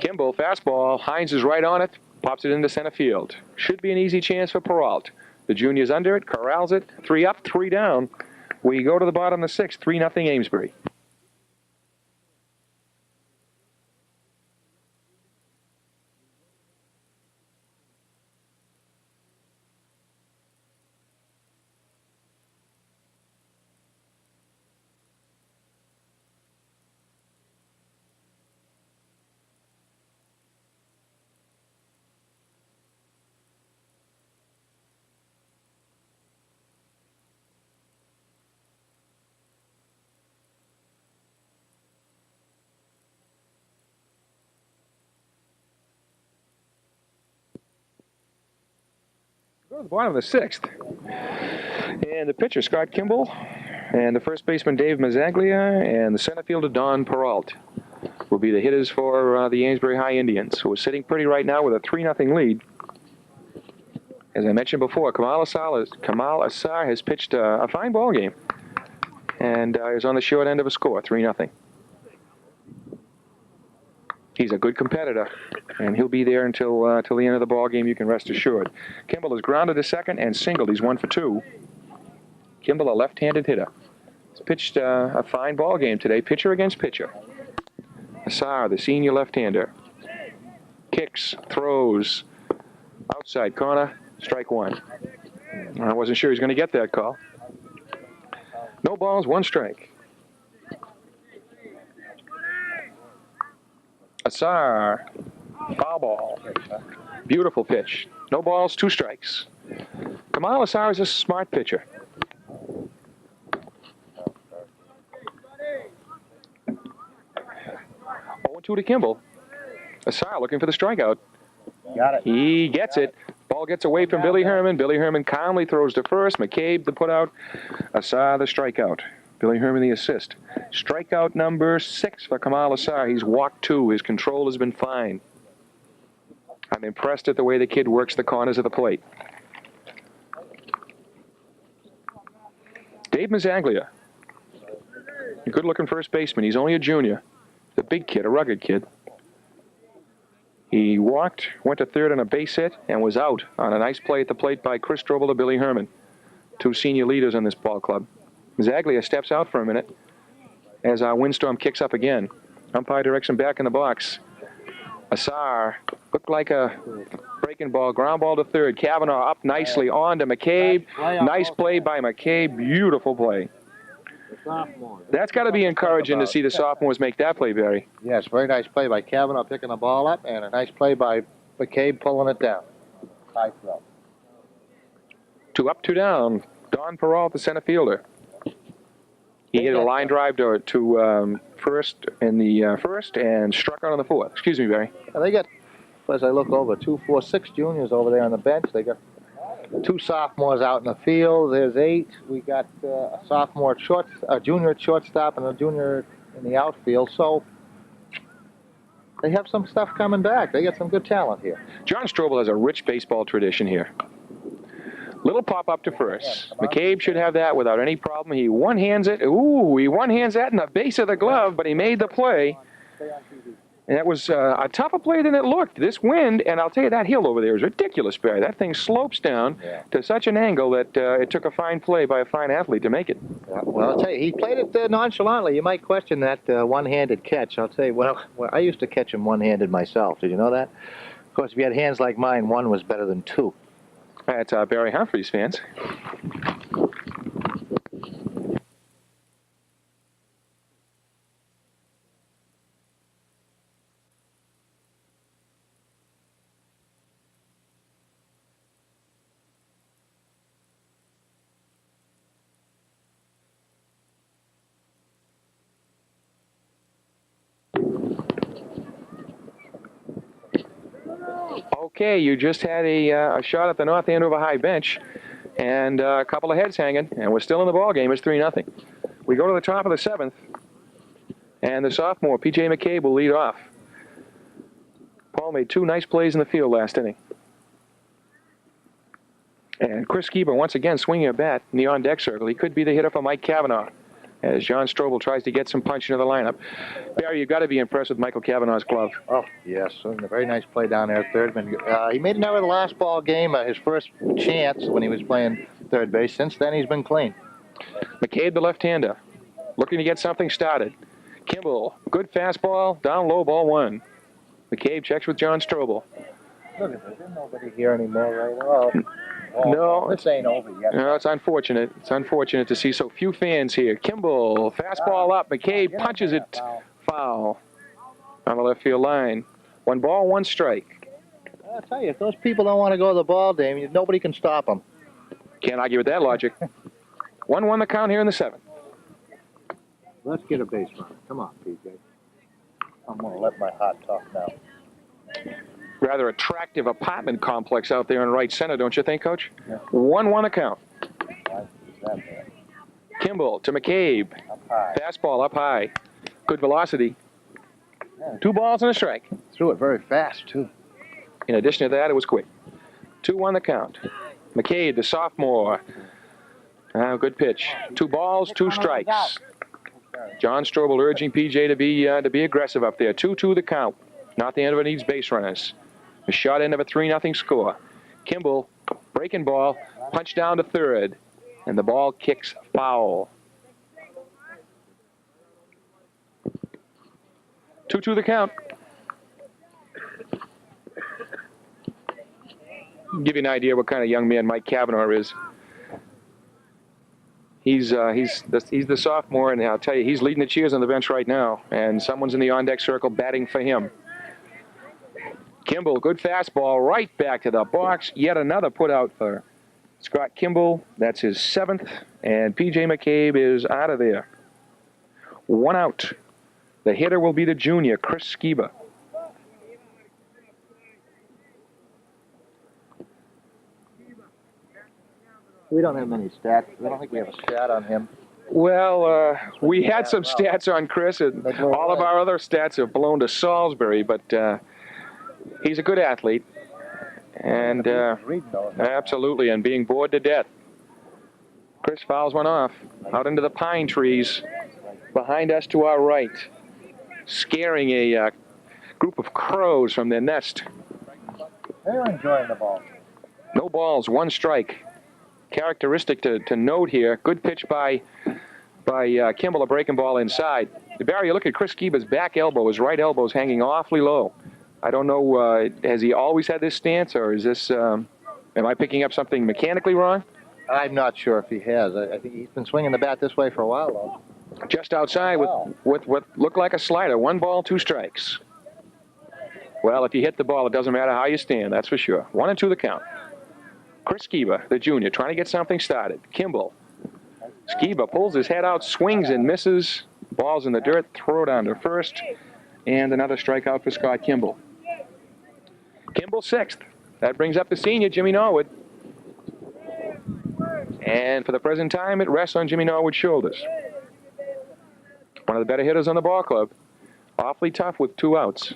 Kimball, fastball. Hines is right on it, pops it into center field. Should be an easy chance for Peralt. The junior's under it, corrals it, 3 up, 3 down. We go to the bottom of the 6th, 3-0 Amesbury. Go to the bottom of the 6th. And the pitcher, Scott Kimball, and the first baseman, Dave Mazzaglia, and the center fielder, Don Peralt, will be the hitters for the Amesbury High Indians, who are sitting pretty right now with a 3-0 lead. As I mentioned before, Kamal Assar has pitched a fine ball game and is on the short end of a score, 3-0. He's a good competitor, and he'll be there until the end of the ball game, you can rest assured. Kimball is grounded to second and singled. He's 1 for 2. Kimball, a left-handed hitter. He's pitched a fine ball game today, pitcher against pitcher. Assar, the senior left-hander. Kicks, throws, outside corner, strike 1. I wasn't sure he was going to get that call. No balls, 1 strike. Assar, foul ball. Beautiful pitch. No balls, 2 strikes. Kamal Assar is a smart pitcher. 0-2 to Kimball. Assar looking for the strikeout. Got it. He gets it. Ball gets away from Billy Herman. Billy Herman calmly throws to first. McCabe the putout. Assar the strikeout. Billy Herman the assist. Strikeout number 6 for Kamal Assar. He's walked 2. His control has been fine. I'm impressed at the way the kid works the corners of the plate. Dave Mazzaglia. A good-looking first baseman. He's only a junior. The big kid, a rugged kid. He walked, went to third on a base hit, and was out on a nice play at the plate by Chris Strobel to Billy Herman, 2 senior leaders on this ball club. Mazzaglia steps out for a minute as our windstorm kicks up again. Umpire directs him back in the box. Assar looked like a breaking ball, ground ball to third. Kavanaugh up nicely on to McCabe. Nice play by McCabe. Beautiful play. That's got to be encouraging to see the sophomores make that play, Barry. Yes, very nice play by Kavanaugh picking the ball up, and a nice play by McCabe pulling it down. High throw. 2 up, 2 down. Don Peralt, the center fielder. He hit a line drive to first in the first and struck out on the 4th. Excuse me, Barry. And they got, as I look over, 2, 4, 6 juniors over there on the bench. They got 2 sophomores out in the field. There's 8. We got a sophomore at a junior at shortstop, and a junior in the outfield. So they have some stuff coming back. They got some good talent here. John Strobel has a rich baseball tradition here. Little pop up to first. McCabe should have that without any problem. He one-hands it. Ooh, he one-hands that in the base of the glove, but he made the play. And that was a tougher play than it looked. This wind, and I'll tell you, that hill over there is ridiculous, Barry. That thing slopes down to such an angle that it took a fine play by a fine athlete to make it. Well, I'll tell you, he played it nonchalantly. You might question that one-handed catch. I'll tell you, well, I used to catch him one-handed myself. Did you know that? Of course, if you had hands like mine, 1 was better than 2. That's Barry Humphries fans. Okay, you just had a shot at the North Andover High bench, and a couple of heads hanging, and we're still in the ball game. It's 3-0. We go to the top of the 7th, and the sophomore, P.J. McCabe, will lead off. Paul made 2 nice plays in the field last inning. And Chris Keeber, once again, swinging a bat in the on-deck circle. He could be the hitter for Mike Kavanaugh. as John Strobel tries to get some punch into the lineup. Barry, you've got to be impressed with Michael Kavanaugh's glove. Oh, yes. And a very nice play down there at third. He made an error the last ball game, his first chance when he was playing third base. Since then, he's been clean. McCabe, the left-hander, looking to get something started. Kimball, good fastball, down low, ball one. McCabe checks with John Strobel. Look at this. There's nobody here anymore right now. No, this ain't over yet. No, it's unfortunate. It's unfortunate to see so few fans here. Kimball, fastball up. McCabe punches it foul on the left field line. 1 ball, 1 strike. I'll tell you, if those people don't want to go to the ball game, nobody can stop them. Can't argue with that logic. 1-1 the count here in the 7th. Let's get a base runner. Come on, PJ. I'm going to let my heart talk now. Rather attractive apartment complex out there in right center, don't you think, Coach? Yeah. 1-1 the count. Nice. That there. Kimball to McCabe. Up high. Fastball up high. Good velocity. Yeah. 2 balls and a strike. Threw it very fast, too. In addition to that, it was quick. 2-1 the count. McCabe, the sophomore. Good pitch. 2 balls, 2 strikes. John Strobel urging PJ to be aggressive up there. 2-2 the count. Not the Andover needs base runners. A shot end of a 3-0 score. Kimball, breaking ball, punch down to third, and the ball kicks foul. 2-2 the count. Give you an idea what kind of young man Mike Kavanaugh is. He's the sophomore, and I'll tell you, he's leading the cheers on the bench right now, and someone's in the on-deck circle batting for him. Kimball, good fastball, right back to the box. Yet another put out for Scott Kimball. That's his 7th, and P.J. McCabe is out of there. 1 out. The hitter will be the junior, Chris Skiba. We don't have many stats. I don't think we have a stat on him. Well, we had some stats on Chris, and all of our other stats have blown to Salisbury, but he's a good athlete, and absolutely, and being bored to death. Chris fouls one off out into the pine trees behind us to our right, scaring a group of crows from their nest. They're enjoying the ball. No balls, 1 strike. Characteristic to note here, good pitch by Kimball, a breaking ball inside. Barry, you look at Chris Skiba's back elbow, his right elbow's hanging awfully low. I don't know, has he always had this stance, or is this, am I picking up something mechanically wrong? I'm not sure if he has. I think he's been swinging the bat this way for a while, though. Just outside with what looked like a slider. 1 ball, 2 strikes. Well, if you hit the ball, it doesn't matter how you stand, that's for sure. 1-2 the count. Chris Skiba, the junior, trying to get something started. Kimball. Skiba pulls his head out, swings and misses. Ball's in the dirt, throw it down to first. And another strikeout for Scott Kimball. Kimball 6th. That brings up the senior, Jimmy Norwood. And for the present time, it rests on Jimmy Norwood's shoulders. One of the better hitters on the ball club. Awfully tough with 2 outs.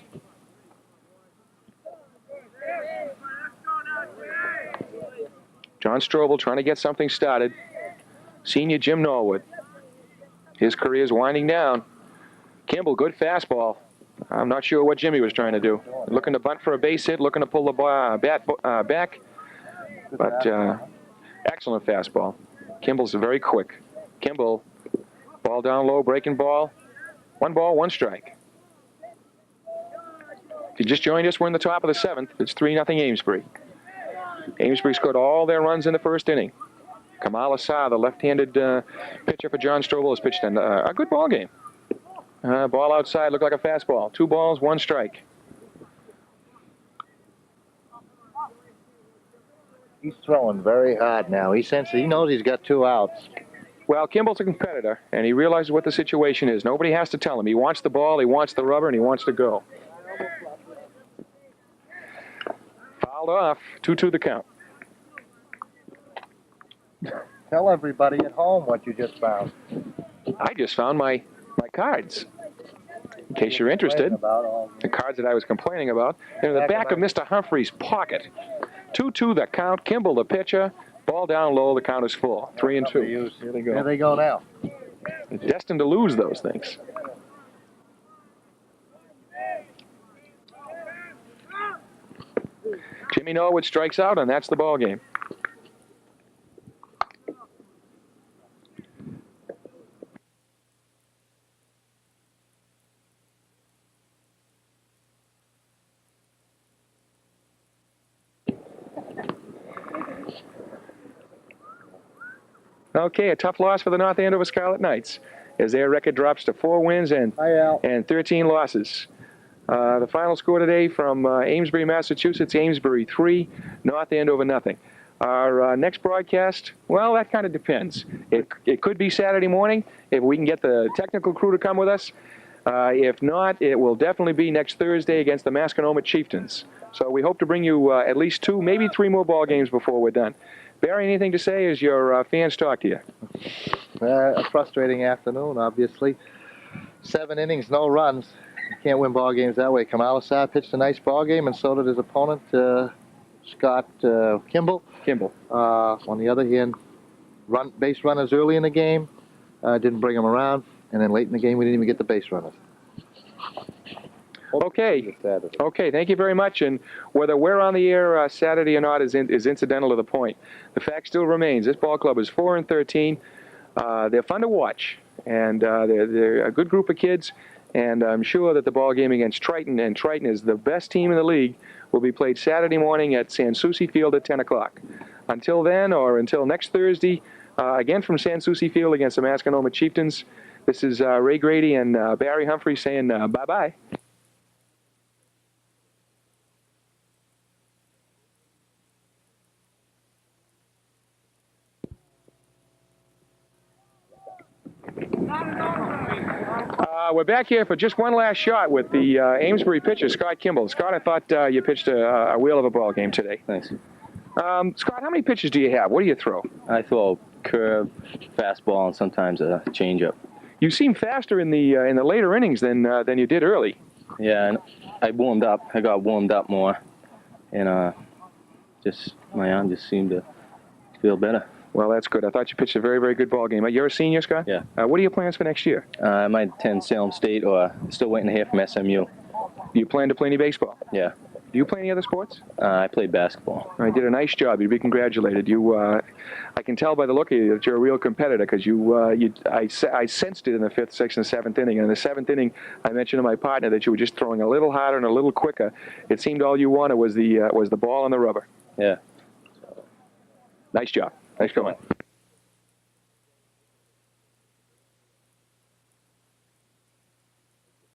John Strobel trying to get something started. Senior Jim Norwood. His career is winding down. Kimball, good fastball. I'm not sure what Jimmy was trying to do. Looking to bunt for a base hit, looking to pull the bat back. But excellent fastball. Kimball's very quick. Kimball, ball down low, breaking ball. 1 ball, 1 strike. If you just joined us, we're in the top of the 7th. It's 3-0 Amesbury. Amesbury scored all their runs in the first inning. Kamal Assar, the left-handed pitcher for John Strobel, has pitched a good ball game. Ball outside, looked like a fastball. 2 balls, 1 strike. He's throwing very hard now. He knows he's got 2 outs. Well, Kimball's a competitor, and he realizes what the situation is. Nobody has to tell him. He wants the ball, he wants the rubber, and he wants to go. Fouled off. 2-2 the count. Tell everybody at home what you just found. I just found my cards. In case you're interested, the cards that I was complaining about, they're in the back of Mr. Humphrey's pocket. 2-2 the count. Kimball, the pitcher. Ball down low. The count is full. 3-2. Here they go now. destined to lose those things. Jimmy Norwood strikes out, and that's the ball game. Okay, a tough loss for the North Andover Scarlet Knights as their record drops to 4 wins and 13 losses. The final score today from Amesbury, Massachusetts, Amesbury 3, North Andover nothing. Our next broadcast, well, that kind of depends. It could be Saturday morning if we can get the technical crew to come with us. If not, it will definitely be next Thursday against the Masconomet Chieftains. So we hope to bring you at least 2, maybe 3 more ball games before we're done. Barry, anything to say as your fans talk to you? A frustrating afternoon, obviously. 7 innings, no runs. You can't win ball games that way. Kamala Saab pitched a nice ball game, and so did his opponent, Scott Kimball. On the other hand, base runners early in the game, didn't bring them around, and then late in the game, we didn't even get the base runners. Okay. Okay, thank you very much. And whether we're on the air Saturday or not is incidental to the point. The fact still remains, this ball club is 4-13. They're fun to watch, and they're a good group of kids. And I'm sure that the ball game against Triton, and Triton is the best team in the league, will be played Saturday morning at Sanssouci Field at 10 o'clock. Until then, or until next Thursday, again from Sanssouci Field against the Masconomet Chieftains, this is Ray Grady and Barry Humphrey saying bye-bye. We're back here for just one last shot with the Amesbury pitcher, Scott Kimball. Scott, I thought you pitched a wheel of a ball game today. Thanks. Scott, how many pitches do you have? What do you throw? I throw a curve, fastball, and sometimes a changeup. You seem faster in the later innings than you did early. Yeah, and I warmed up. I got warmed up more, and just my arm just seemed to feel better. Well, that's good. I thought you pitched a very, very good ball game. You're a senior, Scott? Yeah. What are your plans for next year? I might attend Salem State, or still waiting to hear from SMU. Do you plan to play any baseball? Yeah. Do you play any other sports? I played basketball. I did a nice job. You'd be congratulated. I can tell by the look of you that you're a real competitor, because I sensed it in the 5th, 6th, and 7th inning. And in the 7th inning, I mentioned to my partner that you were just throwing a little harder and a little quicker. It seemed all you wanted was the ball on the rubber. Yeah. Nice job. Nice going.